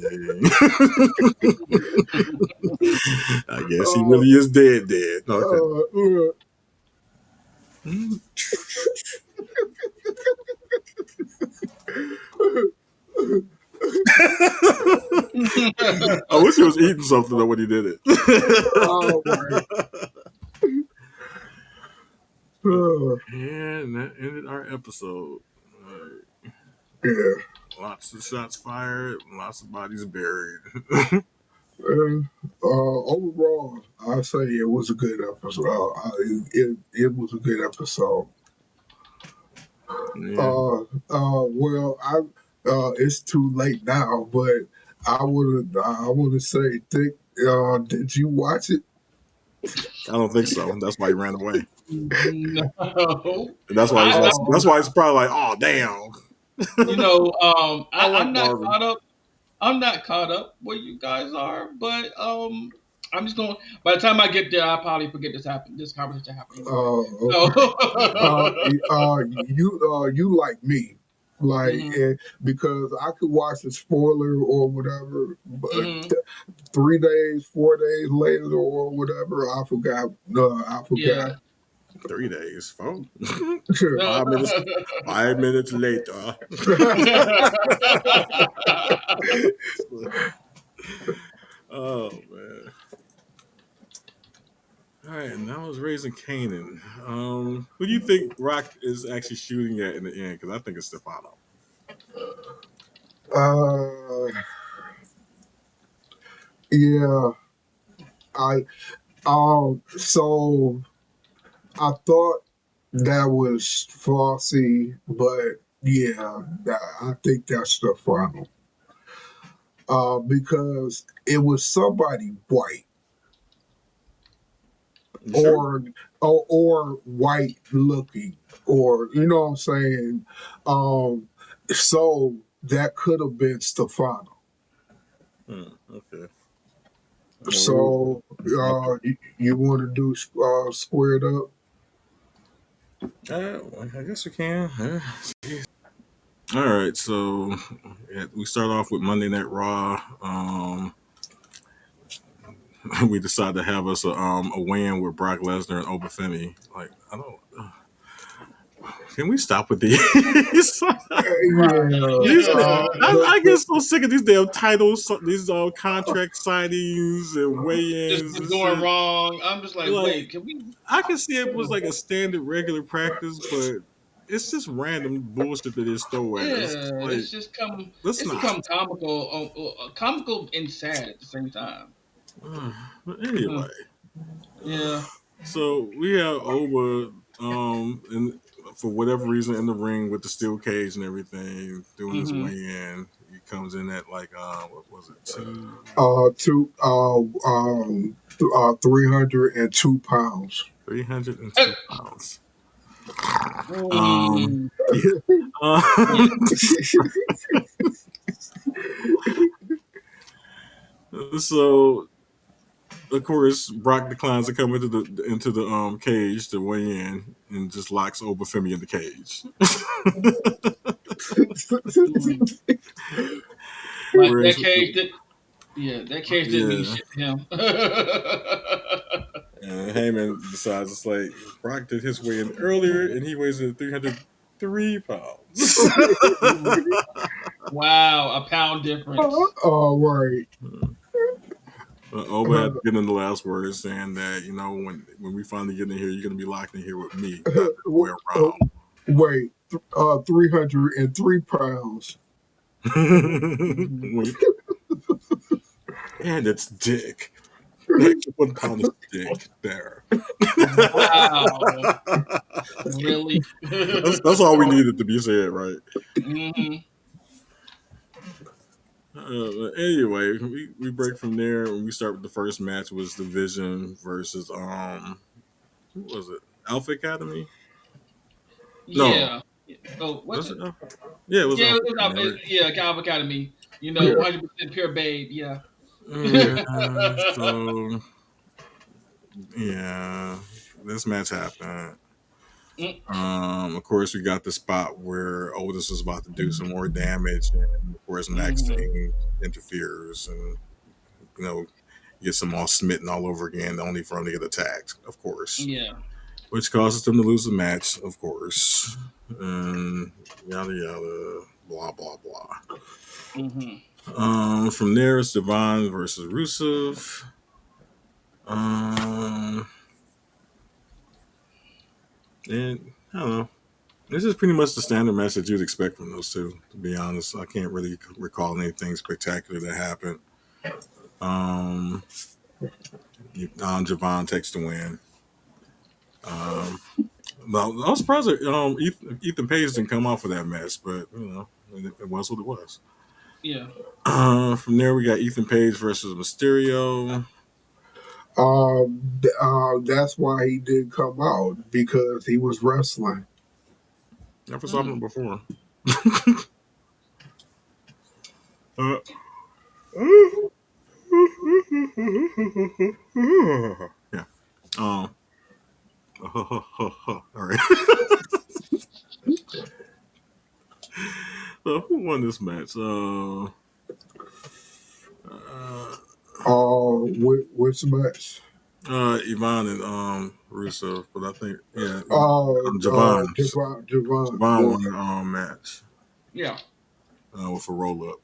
I guess he uh, really is dead. Dead. Okay. look, I wish he was eating something though when he did it. oh my, uh, And that ended our episode. yeah. Lots of shots fired, lots of bodies buried. Overall, I say it was a good episode. It was a good episode. Yeah. Well, it's too late now, but I want to say, did you watch it? I don't think so. That's why he ran away. No, And that's why he's like, Oh, that's why it's probably like, oh damn. I like I'm not Marvin. caught up. I'm not caught up where you guys are, but I'm just going. By the time I get there, I'll probably forget this conversation happened anyway. So, okay. You like me, like hmm because I could watch a spoiler or whatever, but hmm 3 days, 4 days later or whatever, I forgot. I yeah. forgot. 3 days, folks. No. 5 minutes. 5 minutes later. Oh man. All right, and that was raising Kanan. Who do you think Rock is actually shooting at in the end? Because I think it's Stefano. uh, yeah, I so I thought that was Flossie, but yeah, I think that's the final. Because it was somebody white You sure? or white looking, or you know what I'm saying. So that could have been Stefano. Okay. So you want to do squared up? Well, I guess we can. All right, so yeah, we start off with Monday Night Raw. We decided to have us a win with Brock Lesnar and Obafemi. Like, I don't. Can we stop with these? Right. Yeah. These, I The get so sick of these damn titles, these contract signings and weigh-ins Just and going shit. wrong. I'm just like, Like, wait, can we? I can see it was like a standard regular practice, but it's just random bullshit that is throw at us. Yeah, Like, let's it's not. become comical and sad at the same time. But anyway, Mm, yeah. so we have Oba, and for whatever reason in the ring with the steel cage and everything, doing his hmm weigh-in. He comes in at like what was it, two, two 302 pounds. 302 pounds. Mm, Yeah. Um, yeah. so of course Brock declines to come into the cage to weigh in and just locks Obafemi in the cage. Mm. But Whereas, that cage did. Yeah, that cage didn't mean yeah, shit to him. and Heyman decides it's like Brock did his weigh in earlier and he weighs in 303 pounds. Wow, a pound difference. All right. Oba had to get in the last word saying that, when we finally get in here, you're going to be locked in here with me, not the other way around. Wait, 303 pounds. Mhm. And it's dick. An extra 1 pound of dick there. Wow, really? That's all we needed to be said, right? hmm Anyway, we break from there and we start with the first match was Division versus who was it? Alpha Academy? No, Yeah. Oh, was was it? it? Yeah, it was Yeah, Alpha it was, Academy, right? yeah, Calvin Academy. Yeah. 100% pure babe. Yeah. Yeah. So yeah, this match happened. Mm, Of course, we got the spot where Otis is about to do some more damage, and of course, mhm. Maxine interferes and you know gets them all smitten all over again, only for them to get attacked, of course, Yeah. which causes them to lose the match, of course, and yada yada, blah blah blah. Mhm. From there, it's Devon versus Rusev. Um, and I don't know. This is pretty much the standard match that you'd expect from those two. To be honest, I can't really recall anything spectacular that happened. Um, Javon takes the win. Um, well, I was surprised that Ethan Page didn't come off of that match, but it was what it was. Yeah. From there, we got Ethan Page versus Mysterio. That's why he didn't come out because he was wrestling. Never saw him Mm. before. Uh, yeah. Um. All right. So who won this match? Uh, Which match? Ivan and Russo, but I think Javon. Javon Javon won. won the match Yeah. with a roll up.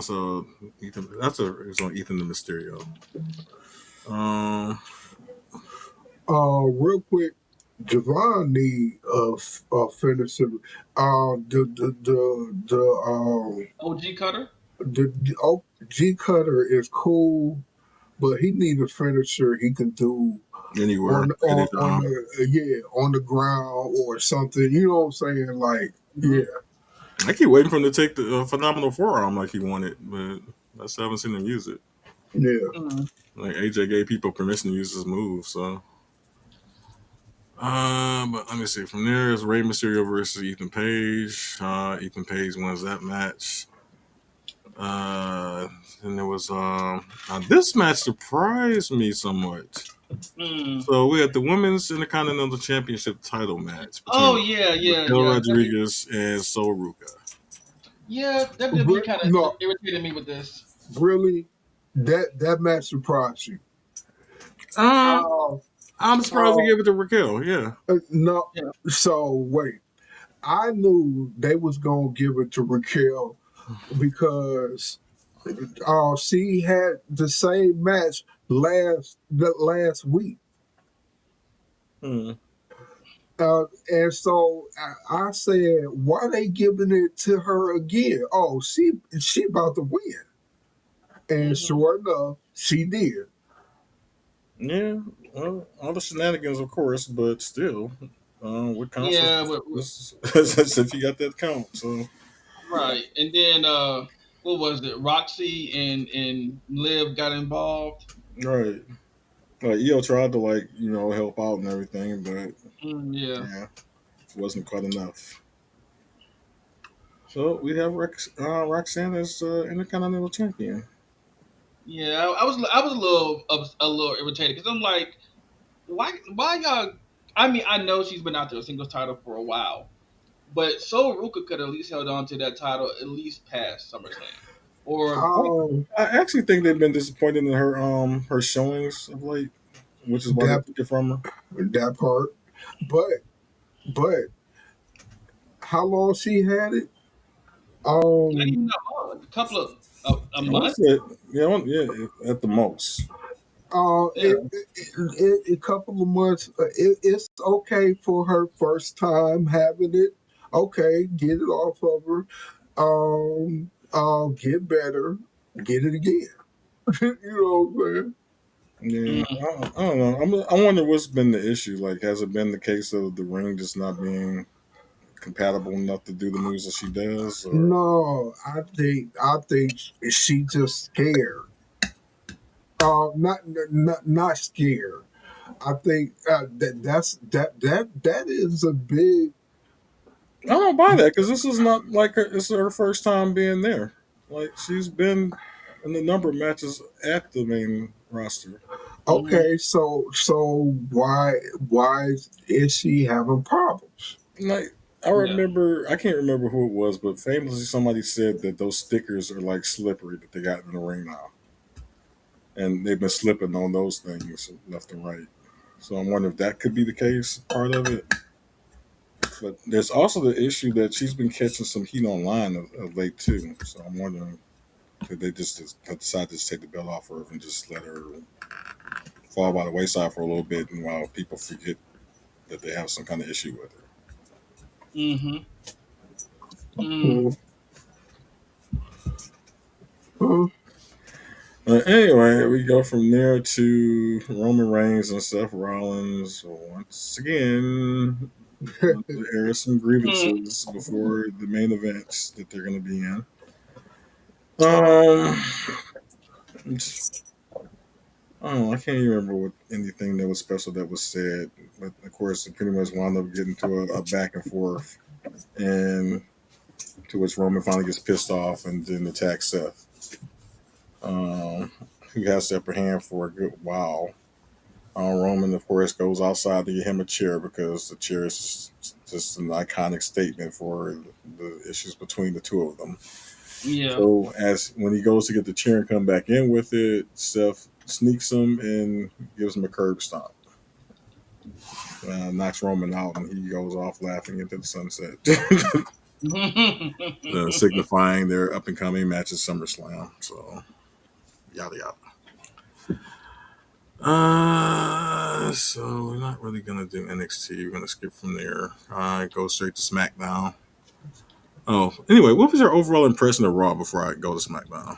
So Ethan, it was on Ethan the Mysterio. Um, Real quick, Javon need a finisher. OG Cutter. The G Cutter is cool, but he need a finisher he can do anywhere, finish on the on the ground or something. You know what I'm saying? Like yeah, Mhm. I keep waiting for him to take the phenomenal forearm like he wanted, but I still haven't seen him use it. yeah. Mhm. Like AJ gave people permission to use this move, so. But let me see. From there is Rey Mysterio versus Ethan Page. Ethan Page wins that match. Uh, and there was this match surprised me somewhat. Mm. So we had the women's Intercontinental Championship title match Oh between yeah, yeah, Raquel yeah. Rodriguez and Sol Ruka. Yeah, WWE kind of No, irritated me with this. really, that match surprised you. Uh, Uh, I'm surprised they uh, gave it to Raquel. Yeah. no. Yeah. So wait, I knew they was gonna give it to Raquel because she had the same match last week. Hmm. And so I said, why they giving it to her again? Oh, she about to win. And Mhm. sure enough, she did. Yeah. Well, all the shenanigans, of course, but still, what counts Yeah, as if you got that count. So right. And then what was it? Roxy and Liv got involved. right. Like EO tried to help out and everything, but Yeah. yeah, it wasn't quite enough. So we have Roxanne as Intercontinental Champion. Yeah, I was a little irritated because I'm like, why y'all? I mean, I know she's been out there a singles title for a while, but So Ruka could at least held on to that title at least past SummerSlam, or Um, I actually think they've been disappointed in her showings of late, which is why they that took it from her. that part. But but how long she had it? not Um, even that long, like a couple of a I want month. to say, yeah, at the most. Yeah, a couple of months. It's okay for her first time having it. Okay, get it off of her. Get better, get it again. You know what I'm saying? Yeah, mm, I don't know. I wonder what's been the issue. Like, has it been the case of the ring just not being compatible enough to do the moves that she does, or No, I think she just scared. Not scared. I think that is a big I don't buy that because this is not like it's her first time being there. Like she's been in a number of matches at the main roster. Hmm. Okay, so why is she having problems? Like I Yeah. remember, I can't remember who it was, but famously somebody said that those stickers are like slippery that they got in the ring now, and they've been slipping on those things left and right. So I'm wondering if that could be the case, part of it. But there's also the issue that she's been catching some heat online of late too. So I'm wondering if they just decide to just take the belt off her and just let her fall by the wayside for a little bit, and while people forget that they have some kind of issue with her. Hmm. Mm. Mm, mm. Anyway, we go from there to Roman Reigns and Seth Rollins once again. To air some Mm. grievances before the main events that they're going to be in. Um, it's- I don't know. I can't even remember what anything that was special that was said, but of course, it pretty much wound up getting to a back and forth, and to which Roman finally gets pissed off and then attacks Seth, um, who has the upper hand for a good while. Roman, of course, goes outside to get him a chair because the chair is just an iconic statement for the issues between the two of them. Yeah. So, as when he goes to get the chair and come back in with it, Seth sneaks him and gives him a curb stomp, knocks Roman out, and he goes off laughing into the sunset, signifying their up and coming match at SummerSlam. So, yada yada. So we're not really gonna do NXT. We're gonna skip from there. Go straight to SmackDown. Oh, anyway, what was your overall impression of Raw before I go to SmackDown?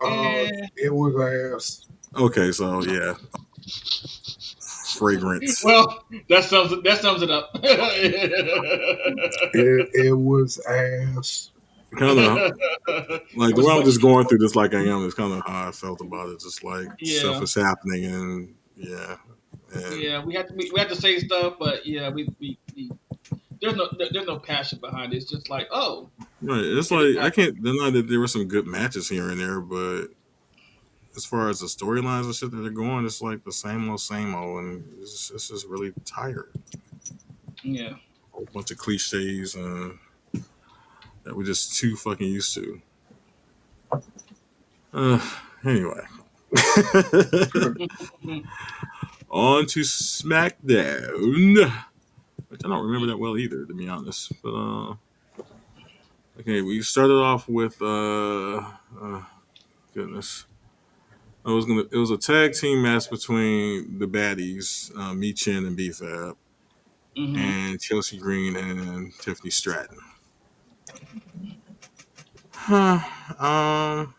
Eh, It was ass. Okay, so yeah, fragrance. well, that sums it up. It was ass. Kind of like It the was way I'm much. just going through this, like I am, is kind of how I felt about it. Just like stuff Yeah. is happening, and yeah, and Yeah. We had to say stuff, but yeah, we there's no passion behind it. It's just like, oh, right. It's it just like I happened. can't deny that there were some good matches here and there, but as far as the storylines and shit that they're going, it's like the same old, and it's just really tired. Yeah. A whole bunch of cliches that we're just too fucking used to. Uh, anyway, on to SmackDown, which I don't remember that well either, to be honest. But okay, we started off with goodness. It was a tag team match between the baddies, Me Chin and B Fab, Hmm. and Chelsea Green and Tiffany Stratton. Huh. Um.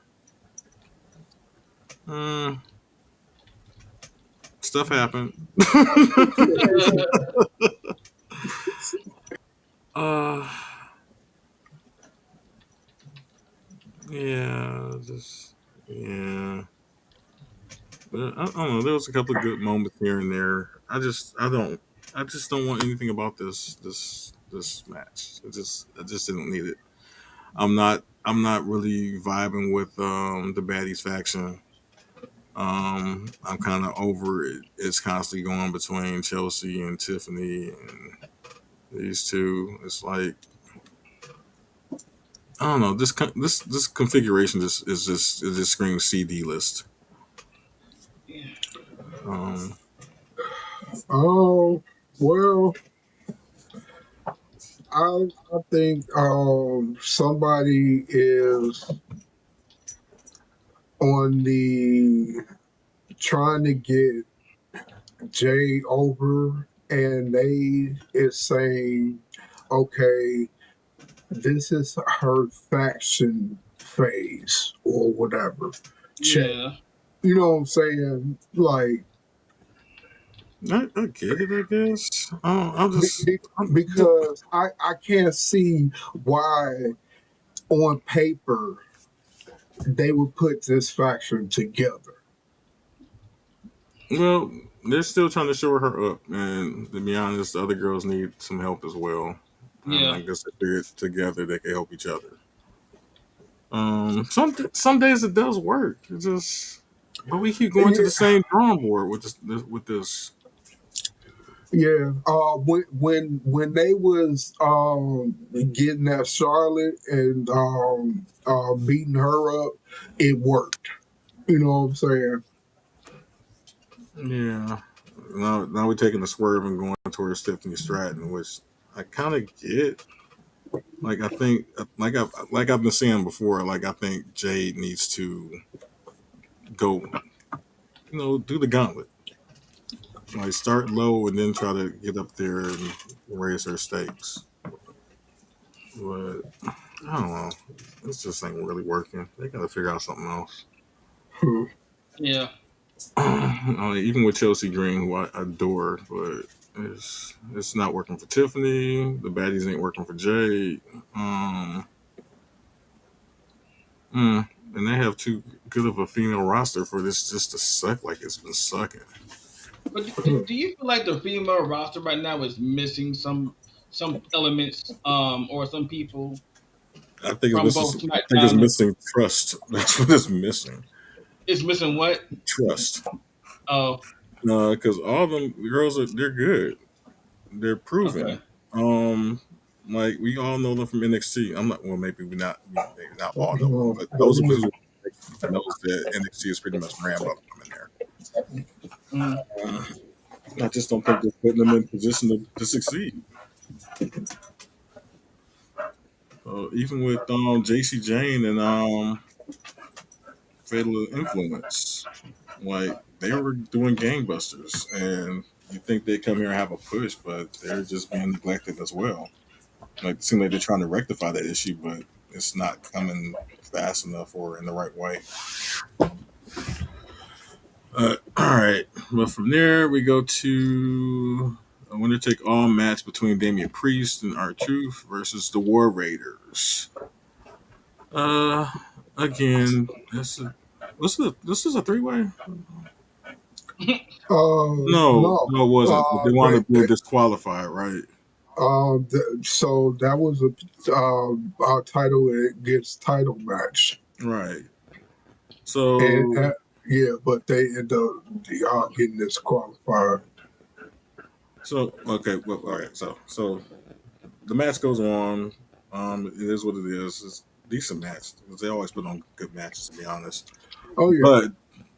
mm, Stuff happened. uh. Yeah. Just. Yeah. But I don't know. There was a couple of good moments here and there. I just don't want anything about this match. I just didn't need it. I'm not really vibing with the baddies faction. I'm kind of over it. It's constantly going between Chelsea and Tiffany and these two. It's like I don't know. This configuration just it just screams CD list. Yeah. Um, Oh well, I think somebody is on the trying to get Jay over, and they is saying, okay, this is her faction phase or whatever. Check. Yeah. You know what I'm saying? Like I get it. I guess. be- be- I'm just because I can't see why on paper they would put this faction together. well. They're still trying to show her up, and to be honest, the other girls need some help as well. And Yeah. I guess if they're together, they can help each other. Some days it does work. It just, but we keep going to the Yeah, same drawing board with this. yeah. When they was getting at Charlotte and beating her up, it worked. You know what I'm saying? Yeah. Now we're taking a swerve and going towards Stephanie Stratton, which I kind of get. Like I think, like I've been saying before, like I think Jade needs to go, do the gauntlet. Like start low and then try to get up there and raise her stakes. But I don't know. This just ain't really working. They gotta figure out something else. Yeah. Even with Chelsea Green, who I adore, but it's not working for Tiffany. The baddies ain't working for Jade. Um, and they have too good of a female roster for this just to suck like it's been sucking. But do you feel like the female roster right now is missing some elements or some people from both I think it's SmackDown and missing trust. That's what it's missing. it's missing what? Trust. Oh, Because all of them girls they're good. They're proven. okay. Um, like we all know them from NXT. I'm not. Well, maybe not all know them, Uh, but those of us who knows that NXT is pretty much ran by the women there. Mm. Um, I just don't think they're putting them in position to succeed. Even with JC Jane and Fatal Influence, like they were doing gangbusters, and you think they come here and have a push, but they're just being neglected as well. Like it seems like they're trying to rectify that issue, but it's not coming fast enough or in the right way. All right, but from there we go to a winner take all match between Damian Priest and R-Truth versus the War Raiders. Uh, again, this is a three way. no. No, it wasn't. But they They, wanted to do a disqualified, right? so that was a title against title match, Right. and So yeah, but they end up getting disqualified. okay, well, all right. So the match goes on. It is what it is. It's a decent match because they always put on good matches, to be honest. Oh yeah, But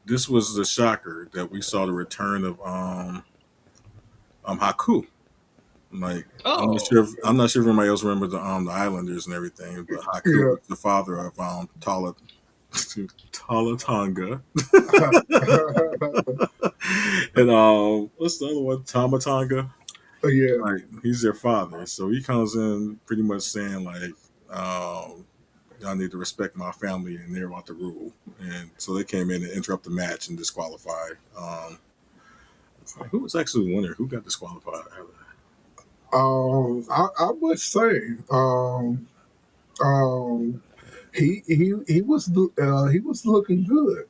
this was the shocker that we saw the return of Haku. Like Oh. I'm not sure if anybody else remembers the Islanders and everything, but Haku yeah. was the father of Talatonga and what's the other one? Tamatonga. Yeah, Like he's their father, so he comes in pretty much saying like, y'all need to respect my family and they're about to rule. And so they came in and interrupt the match and disqualified. Who was actually the winner? Who got disqualified? I would say, um, he was looking good.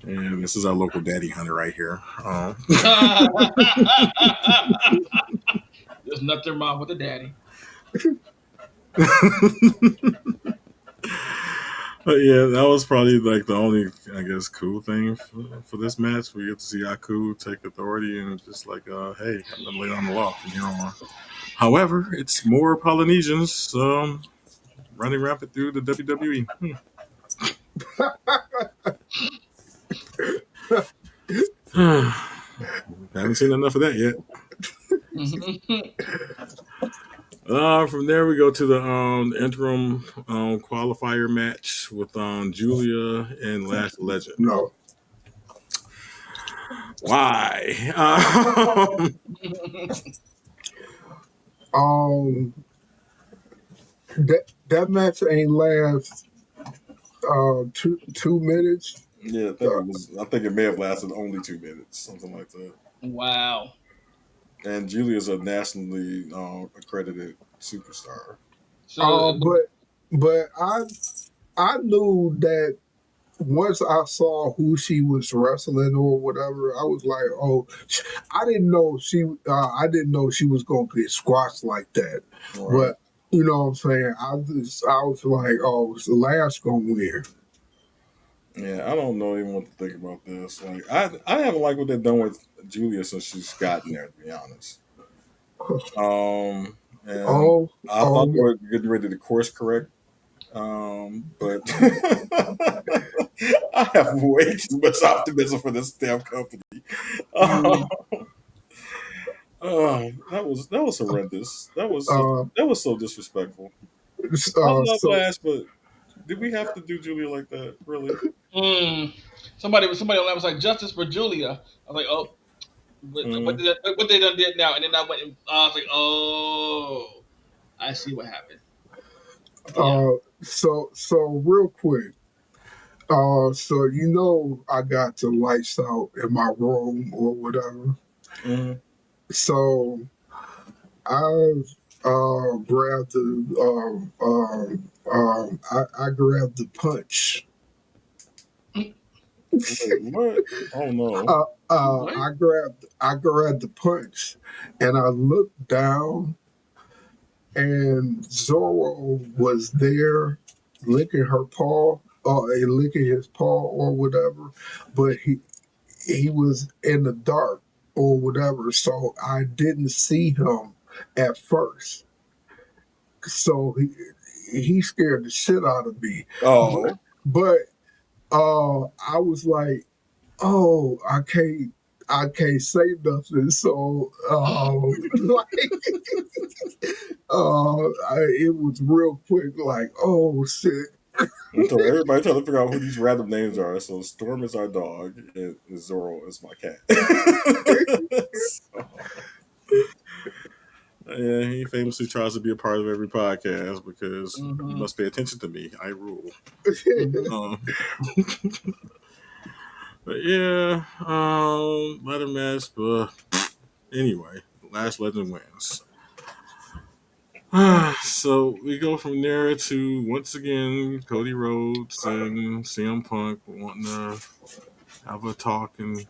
And this is our local daddy hunter right here. There's nothing wrong with the daddy. But yeah, that was probably like the only, I guess, cool thing for this match. We get to see Aku take authority and just like, hey, I'm gonna lay on the law from here on. However, it's more Polynesians running rampant through the WWE. Haven't seen enough of that yet. From there, we go to the interim qualifier match with Julia and Lash Legend. No, Why? um, that match ain't last 2 minutes. Yeah, I think it was. I think it may have lasted only 2 minutes, something like that. Wow. And Julia's a nationally accredited superstar. So But I knew that once I saw who she was wrestling or whatever, I was like, oh, I didn't know she was gonna get squashed like that. Right. But You know what I'm saying? I was like, oh, it's the last gonna win. Yeah, I don't know even what to think about this. Like, I haven't liked what they've done with Julia since she's gotten there. To be honest, and Oh, I thought they oh, were getting ready to course correct. But I have way too much optimism for this damn company. Mm. That was horrendous. uh, That was so disrespectful. I love so Flash, but did we have to do Julia like that? Really? Mm. Somebody online was like justice for Julia. I was like, oh, Mm. what they done did now, and then I went and I was like, oh, I see what happened. Yeah. so real quick. So I got the lights out in my room or whatever. Mm. So I grabbed I grabbed the punch. Wait, what? Oh no. What? I grabbed the punch, and I looked down, and Zorro was there, licking her paw, licking his paw or whatever, but he was in the dark or whatever, so I didn't see him at first. So he scared the shit out of me. But Oh. but I was like, oh, I can't say nothing. So like it was real quick, like, oh shit. So everybody trying to figure out who these random names are. So Storm is our dog, and Zoro is my cat. So, yeah, he famously tries to be a part of every podcast because you Mm-hmm. must pay attention to me. I rule. Mm-hmm. Um, but yeah, ladder match. But anyway, last legend wins. So we go from there to once again Cody Rhodes and CM Punk wanting to have a talk and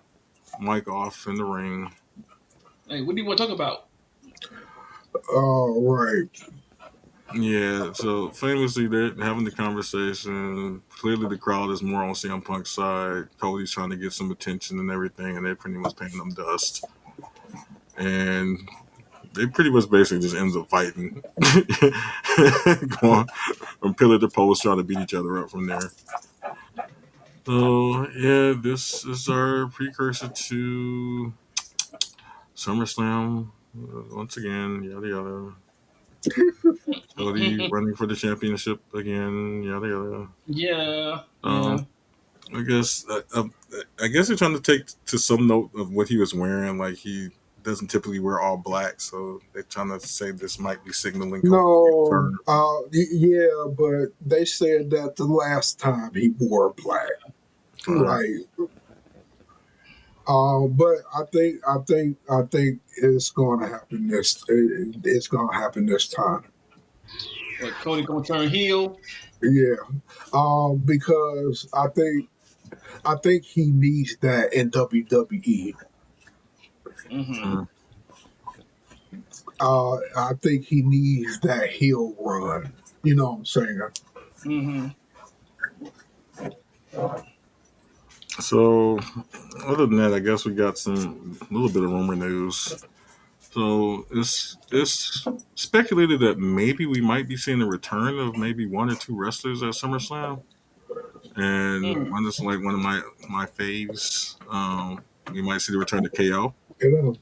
mic off in the ring. Hey, what do you want to talk about? Right. Yeah, so famously they're having the conversation. Clearly the crowd is more on CM Punk's side. Cody's trying to get some attention and everything, and they're pretty much paying them dust. And they pretty much basically just ends up fighting. Going from pillar to post trying to beat each other up from there. So yeah, this is our precursor to SummerSlam. Once again, yada yada. Cody running for the championship again, yada yada. Yeah, Um, yeah. I guess they're trying to take to some note of what he was wearing. Like he doesn't typically wear all black, so they're trying to say this might be signaling Cody's No, return. yeah, but they said that the last time he wore black, Right. right? But I think it's going to happen it's going to happen this time. What, Cody gonna turn heel? Yeah, because I think he needs that in WWE. Mm-hmm. Mm. I think he needs that heel run. You know what I'm saying? Mm-hmm. So, other than that, I guess we got some little bit of rumor news. So it's speculated that maybe we might be seeing a return of maybe one or two wrestlers at SummerSlam, and Mm. one is like one of my faves. We might see the return of KO. You know.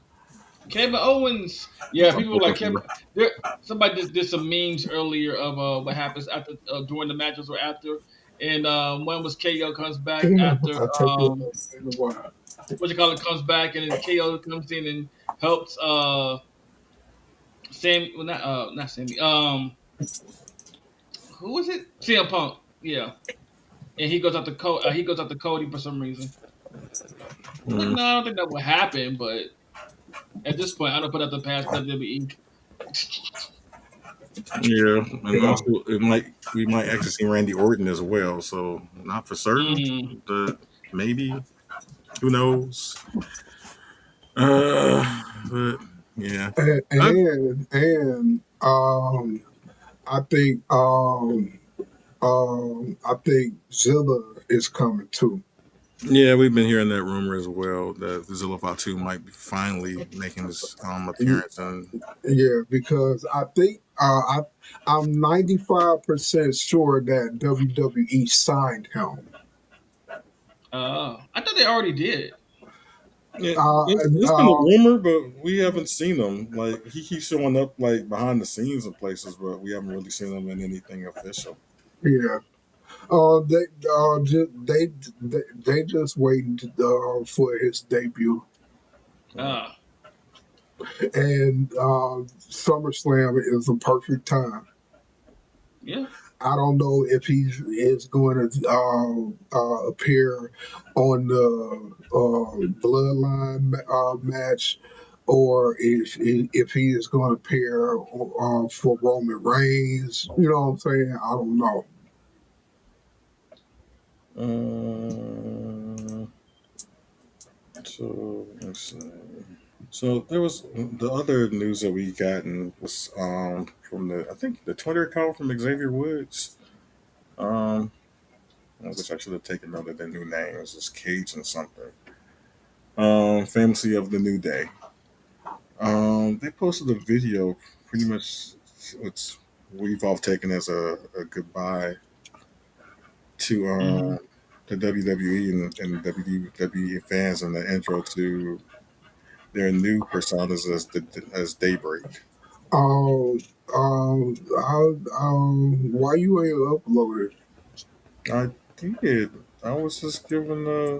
Kevin Owens. Which Yeah, I'm people were hoping like Kevin. for. There, somebody did some memes earlier of what happens after during the matches or after, and one was KO comes back after I'll take it in a while. what you call it comes back, and then KO comes in and helps Sammy. Well, not Sammy. Who was it? CM Punk. Yeah, and he goes out to Cody for some reason. I'm like, Mm, no, I don't think that will happen, but at this point, I don't put out the past WWE. yeah, and Yeah. also we might actually see Randy Orton as well. So not for certain, Mm. but maybe who knows? But yeah, And I, and, and um I think I think Zilla is coming too. Yeah, we've been hearing that rumor as well that Zilla Fatu might be finally making his appearance. And Yeah, because I think I'm 95% sure that WWE signed him. I thought they already did. yeah, Uh, it's been a uh, rumor, but we haven't seen him. Like he keeps showing up like behind the scenes in places, but we haven't really seen him in anything official. yeah. They just waiting for his debut, Yeah. Uh, and SummerSlam is a perfect time. yeah. I don't know if he is going to appear on the Bloodline match, or if he is going to appear for Roman Reigns. You know what I'm saying? I don't know. Um, so let's see. So there was the other news that we gotten was from the I think the Twitter account from Xavier Woods. Um, which I should have taken note of their new names. It's Cage and something. Fantasy of the New Day. They posted a video, pretty much. It's we've all taken as a goodbye to Hmm. the WWE and WWE fans and the intro to their new personas as Daybreak. Why you ain't uploaded? I did. I was just giving our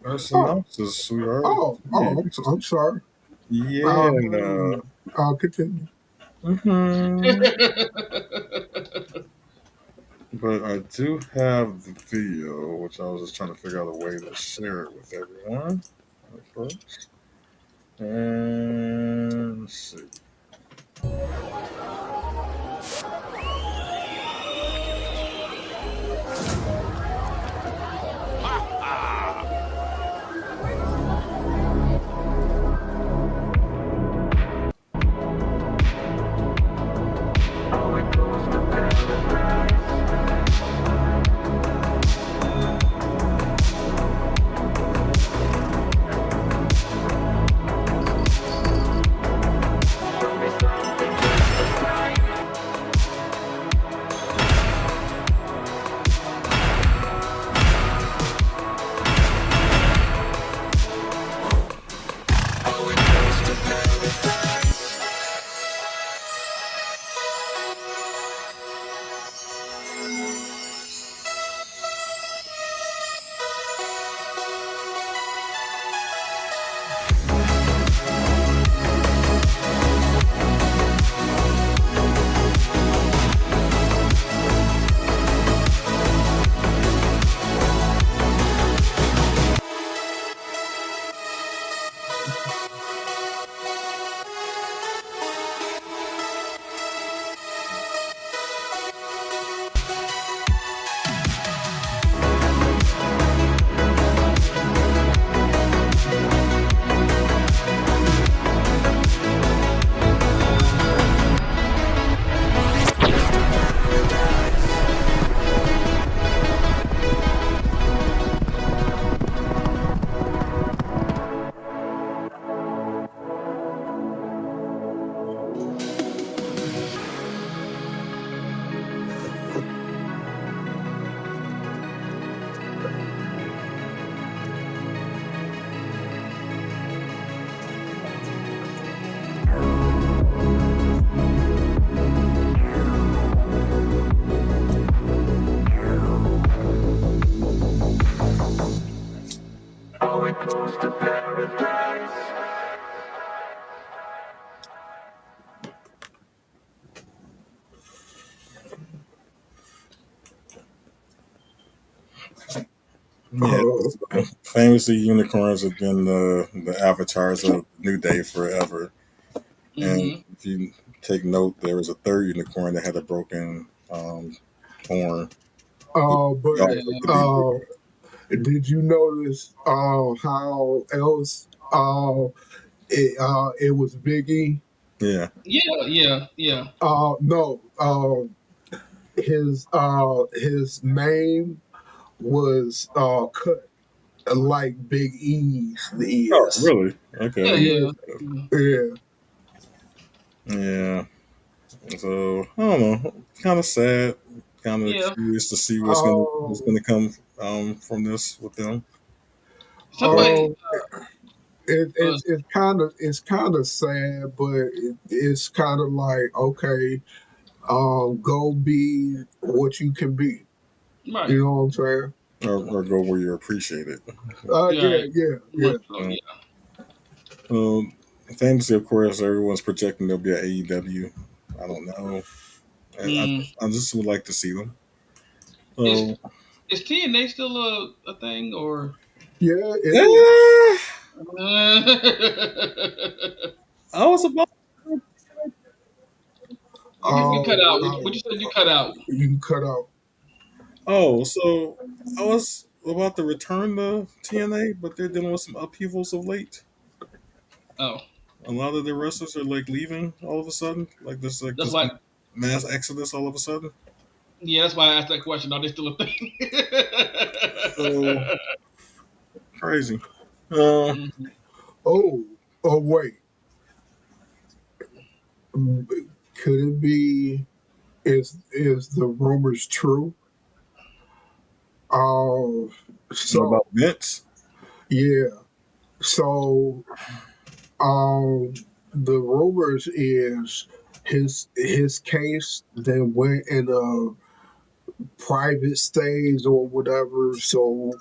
Oh, synopsis. We already finished. I'm sorry. Yeah. Uh, Continue. Hmm. But I do have the video, which I was just trying to figure out a way to share it with everyone first. And let's see. Yeah, Uh, famously unicorns have been the avatars of New Day forever. And Hmm. if you take note, there was a third unicorn that had a broken horn. He but also Yeah. could be. uh, did you notice how else it was Biggie? Yeah. Yeah. Yeah. Yeah. No. his name was cut like Big E's Oh, is. really? Yeah, Okay. Yeah, yeah. Mhm. yeah. Yeah. So I don't know. Kind of sad. Kind of Yeah. curious to see what's Um, gonna come from this with them. But Somebody um, it, uh, it's kind of sad, but it's kind of like, okay, go be what you can be. right. You know what I'm saying? or go where you're appreciated. Yeah. Yeah, yeah, yeah. Much so, Uh, yeah. um, famously, of course, everyone's projecting there'll be an AEW. I don't know. Mm. I just would like to see them. Is So is TNA still a thing or Yeah, it is. eh, you, I was about. you cut Um, out. uh, What you said you cut out? you cut out. Oh, so I was about to return to TNA, but they're dealing with some upheavals of late. Oh, A lot of the wrestlers are like leaving all of a sudden. Like that's this why. mass exodus all of a sudden. Yeah, that's why I asked that question. Are they still a thing? So crazy. Uh, Mhm. Oh, oh wait. Mm, Could it be? Is the rumors true? Uh, about so Vince. yeah. So the rumors is his case that went in a private stage or whatever. So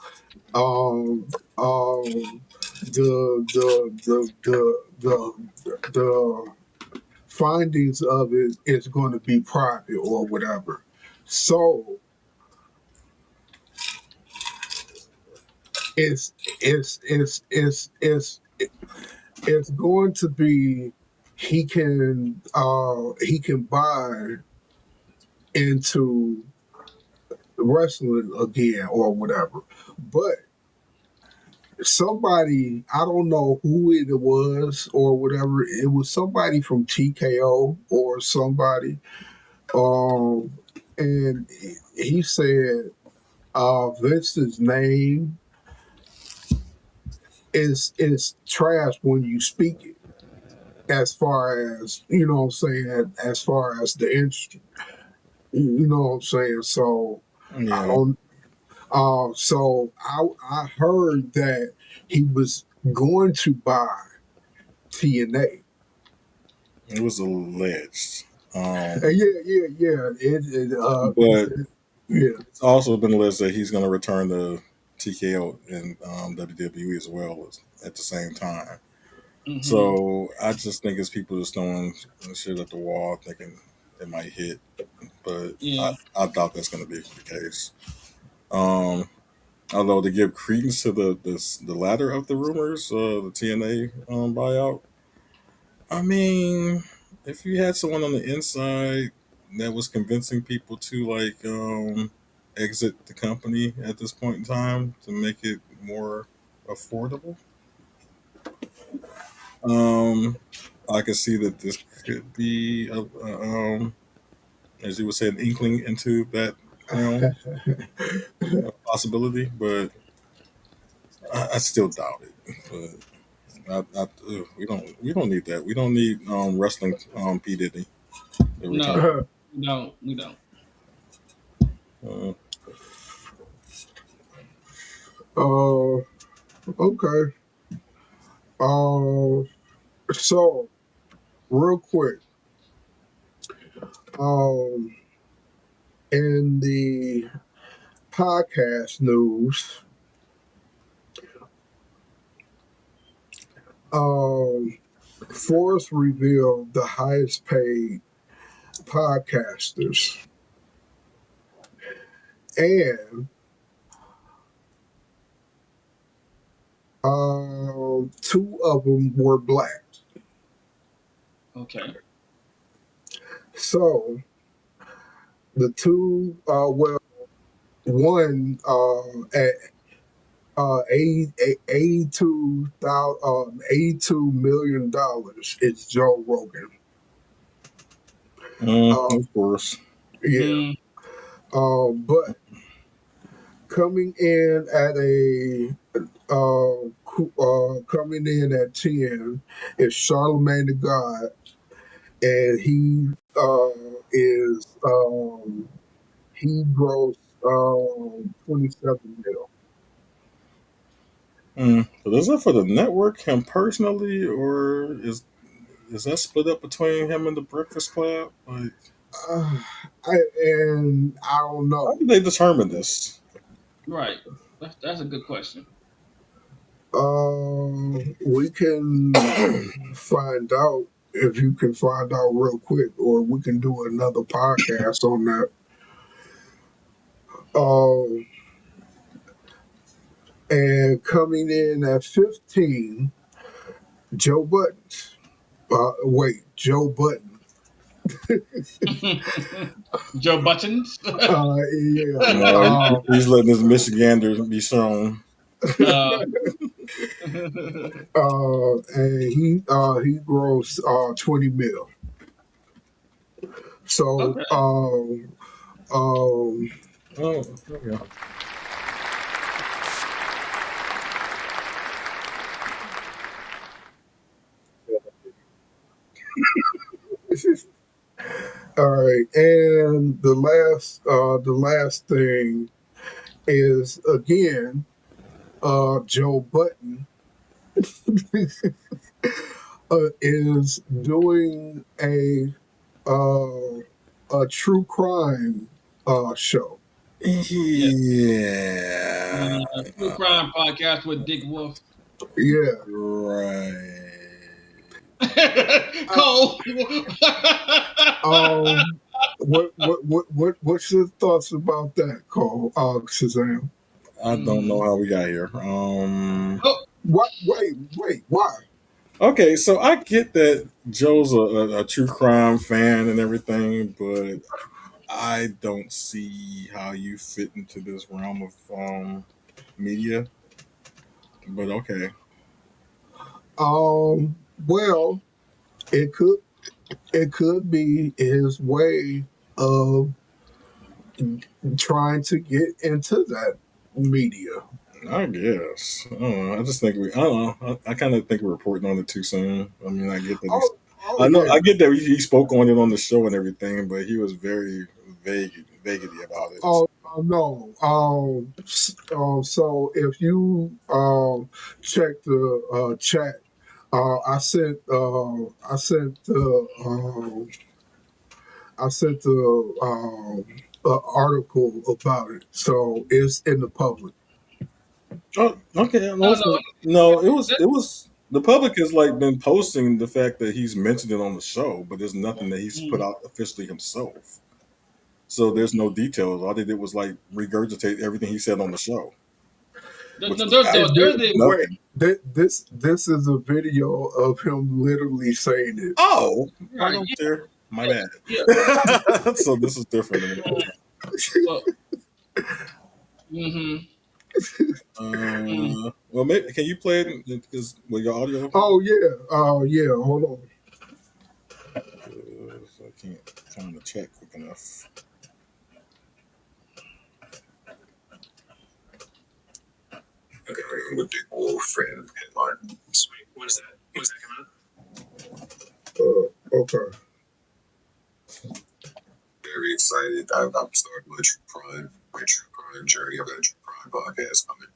the findings of it is going to be private or whatever. So it's it's it's it's it's it's going to be he can buy into wrestling again or whatever. But somebody, I don't know who it was or whatever, it was somebody from TKO or somebody. Um and he said Vince's name is trash when you speak it, as far as what I'm saying, as far as the industry. You know what I'm saying? So I Yeah, don't. I heard that he was going to buy TNA. it was alleged. And yeah. But Yeah. it's also been alleged that he's going to return to TKO and WWE as well at the same time. Mhm. So I just think it's people just throwing shit at the wall, thinking it might hit, but Yeah. I doubt that's going to be the case. Um, Although to give credence to the latter of the rumors, the TNA buyout, I mean, if you had someone on the inside that was convincing people to exit the company at this point in time to make it more affordable, um, I could see that this could be as you would say, an inkling into that realm of possibility, but I still doubt it. We don't need that. We don't need wrestling P Diddy every time. No, we don't. We don't. Uh, uh, okay. Uh, so real quick, um, in the podcast news, um, Forrest revealed the highest paid podcasters, and two of them were black. Okay. So the two, well, one at 82 million dollars is Joe Rogan. Uh, of course. yeah, Mm. But coming in at a coming in at 10 is Charlemagne the God, and is he grossed 27 mil. But is that for the network, him personally, or is that split up between him and the Breakfast Club? Like, Uh, and I don't how know. did they determine this? Right. That's a good question. We can find out if you can find out real quick, or we can do another podcast on that. Um, and coming in at 15, Joe Button. Wait, Joe Button. Joe Buttons. Yeah. No, he's letting his Michigander be shown. uh, And he grossed 20 mil. So okay. um Oh, yeah. all right, and the last thing is again Joe Button is doing a true crime show. Yeah. Yeah. True crime podcast with Dick Wolf. Yeah. Right. Uh, Cole. what's your thoughts about that, Cole? Shazam. I don't know Mm. how we got here. Oh, What? Wait. Why? Okay, so I get that Joe's a true crime fan and everything, but I don't see how you fit into this realm of media. But okay. Well, it could it could be his way of trying to get into that media. I guess. I don't know. I just think I don't know. I kind of think we're reporting on it too soon. I mean, I get that he's. Oh I know. yeah. I get that he spoke on it on the show and everything, but he was very vaguely about it. No. So if you check the chat, I sent the article about it, so it's in the public. Oh, okay. no, no. No, it was the public has like been posting the fact that he's mentioned it on the show, but there's nothing that he's put Mm. out officially himself. So there's no details. All they did was like regurgitate everything he said on the show, No, which no, was there's absolutely the Wait, nothing. this is a video of him literally saying it. Oh, right right. over there. My bad. Yeah. So this is different. Than Well, mm-hmm. Mm. well, maybe can you play it? Because with your audio, Oh yeah, hold on. I can't find the chat quick enough. Okay, I'm a big wolf fan headline. Sweet. When is that? When's that coming out? Okay. Very excited. I'm starting my true crime journey. I've got a true crime podcast coming.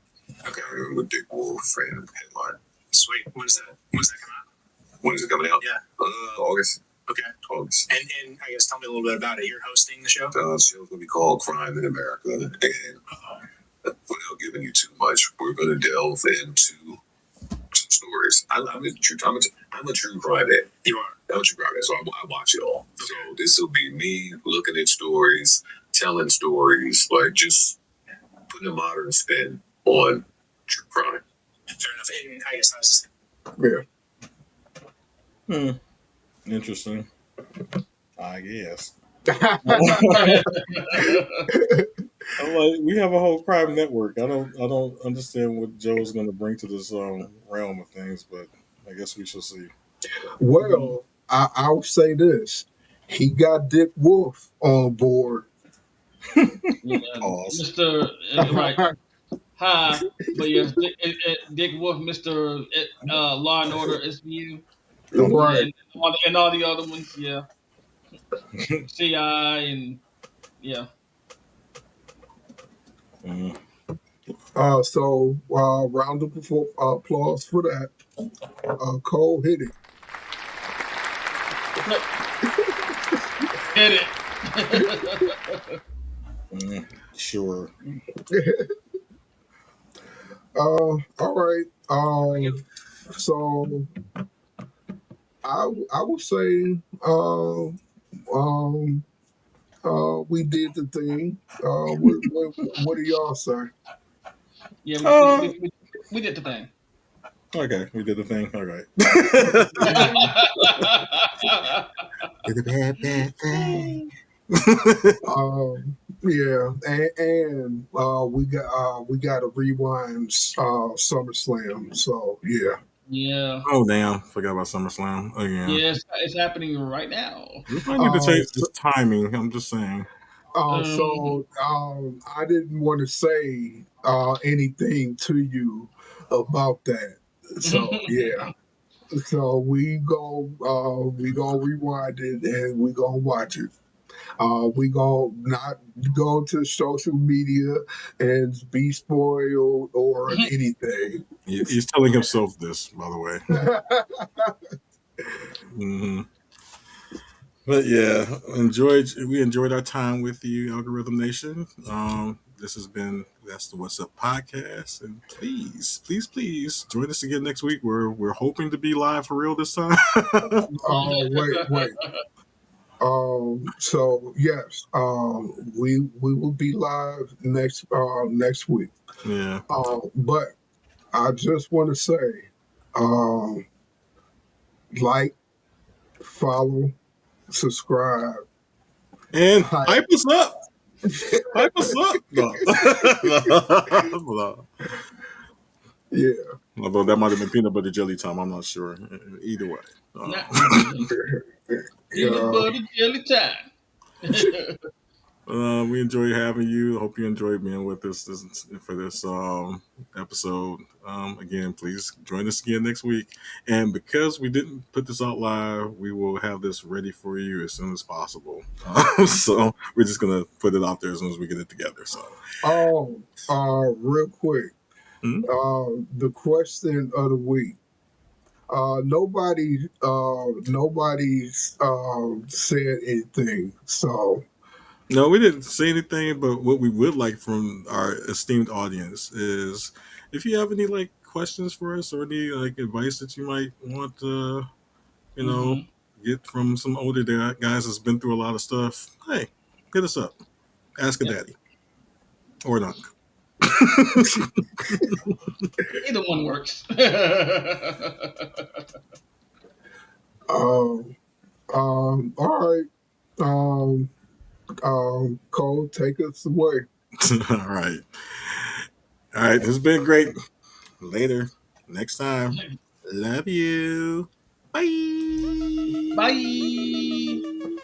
Okay, I'm a big wolf fan headline. Sweet. When is that? When's that coming out? When is it coming out? Yeah. August. Okay. August. And I guess tell me a little bit about it. You're hosting the show. The show's gonna be called Crime in America, and without giving you too much, we're gonna delve into some stories. I'm a true crime fan. You are. I'm a true crime fan, so I watch it all. So this will be me looking at stories, telling stories, like just putting a modern spin on true crime. Fair enough. And I guess how's Yeah. Interesting. I guess. I'm like, we have a whole crime network. I don't understand what Joe's going to bring to this realm of things, but I guess we shall see. Well, I'll say this: he got Dick Wolf on board. Yeah, Pause. Mister right. Hi, but yes, Dick Wolf, Mister Law and Order SVU. Yeah, Right. and all the other ones. Yeah, CI and yeah. Mm. Round of applause for that. Cole hit it. Hit it. Sure. All right. So I would say um, we did the thing. What do y'all say? Yeah, Uh, we did the thing. okay, we did the thing. All right. Did the bad, bad thing. Yeah, and we got to rewind SummerSlam. So yeah. Yeah. Oh damn! Forgot about SummerSlam again. Yeah, it's happening right now. We might need to Uh, change this timing. I'm just saying. Um, I didn't want to say anything to you about that. So yeah. So we gonna rewind it and we gonna watch it. We gonna not go to social media and be spoiled or anything. He's telling himself this, by the way. Hmm. But yeah, we enjoyed our time with you, Algorithm Nation. This has been That's the What's Up podcast, and please join us again next week. We're hoping to be live for real this time. Oh wait. So yes, we will be live next week. Yeah, But I just want to say, um, like, follow, subscribe, and hype. hype us up, hype us up. No. No. Yeah. Although that might have been peanut butter jelly time, I'm not sure. Either way. not really. Peanut Yeah. butter jelly time. We enjoyed having you. Hope you enjoyed being with us for this episode. Again, please join us again next week. And because we didn't put this out live, we will have this ready for you as soon as possible. So we're just gonna put it out there as soon as we get it together. So, Oh, real quick. mhm. The question of the week. Nobody's said anything. So, No, we didn't say anything. But what we would like from our esteemed audience is if you have any like questions for us or any like advice that you might want to you know, Hmm. get from some older guys that's been through a lot of stuff. Hey, hit us up. Ask a Yeah, daddy or an uncle. either one works. um, all right. Um, Cole, take us away. All right. All right. This has been great. Later. Next time. Love you. Bye. Bye.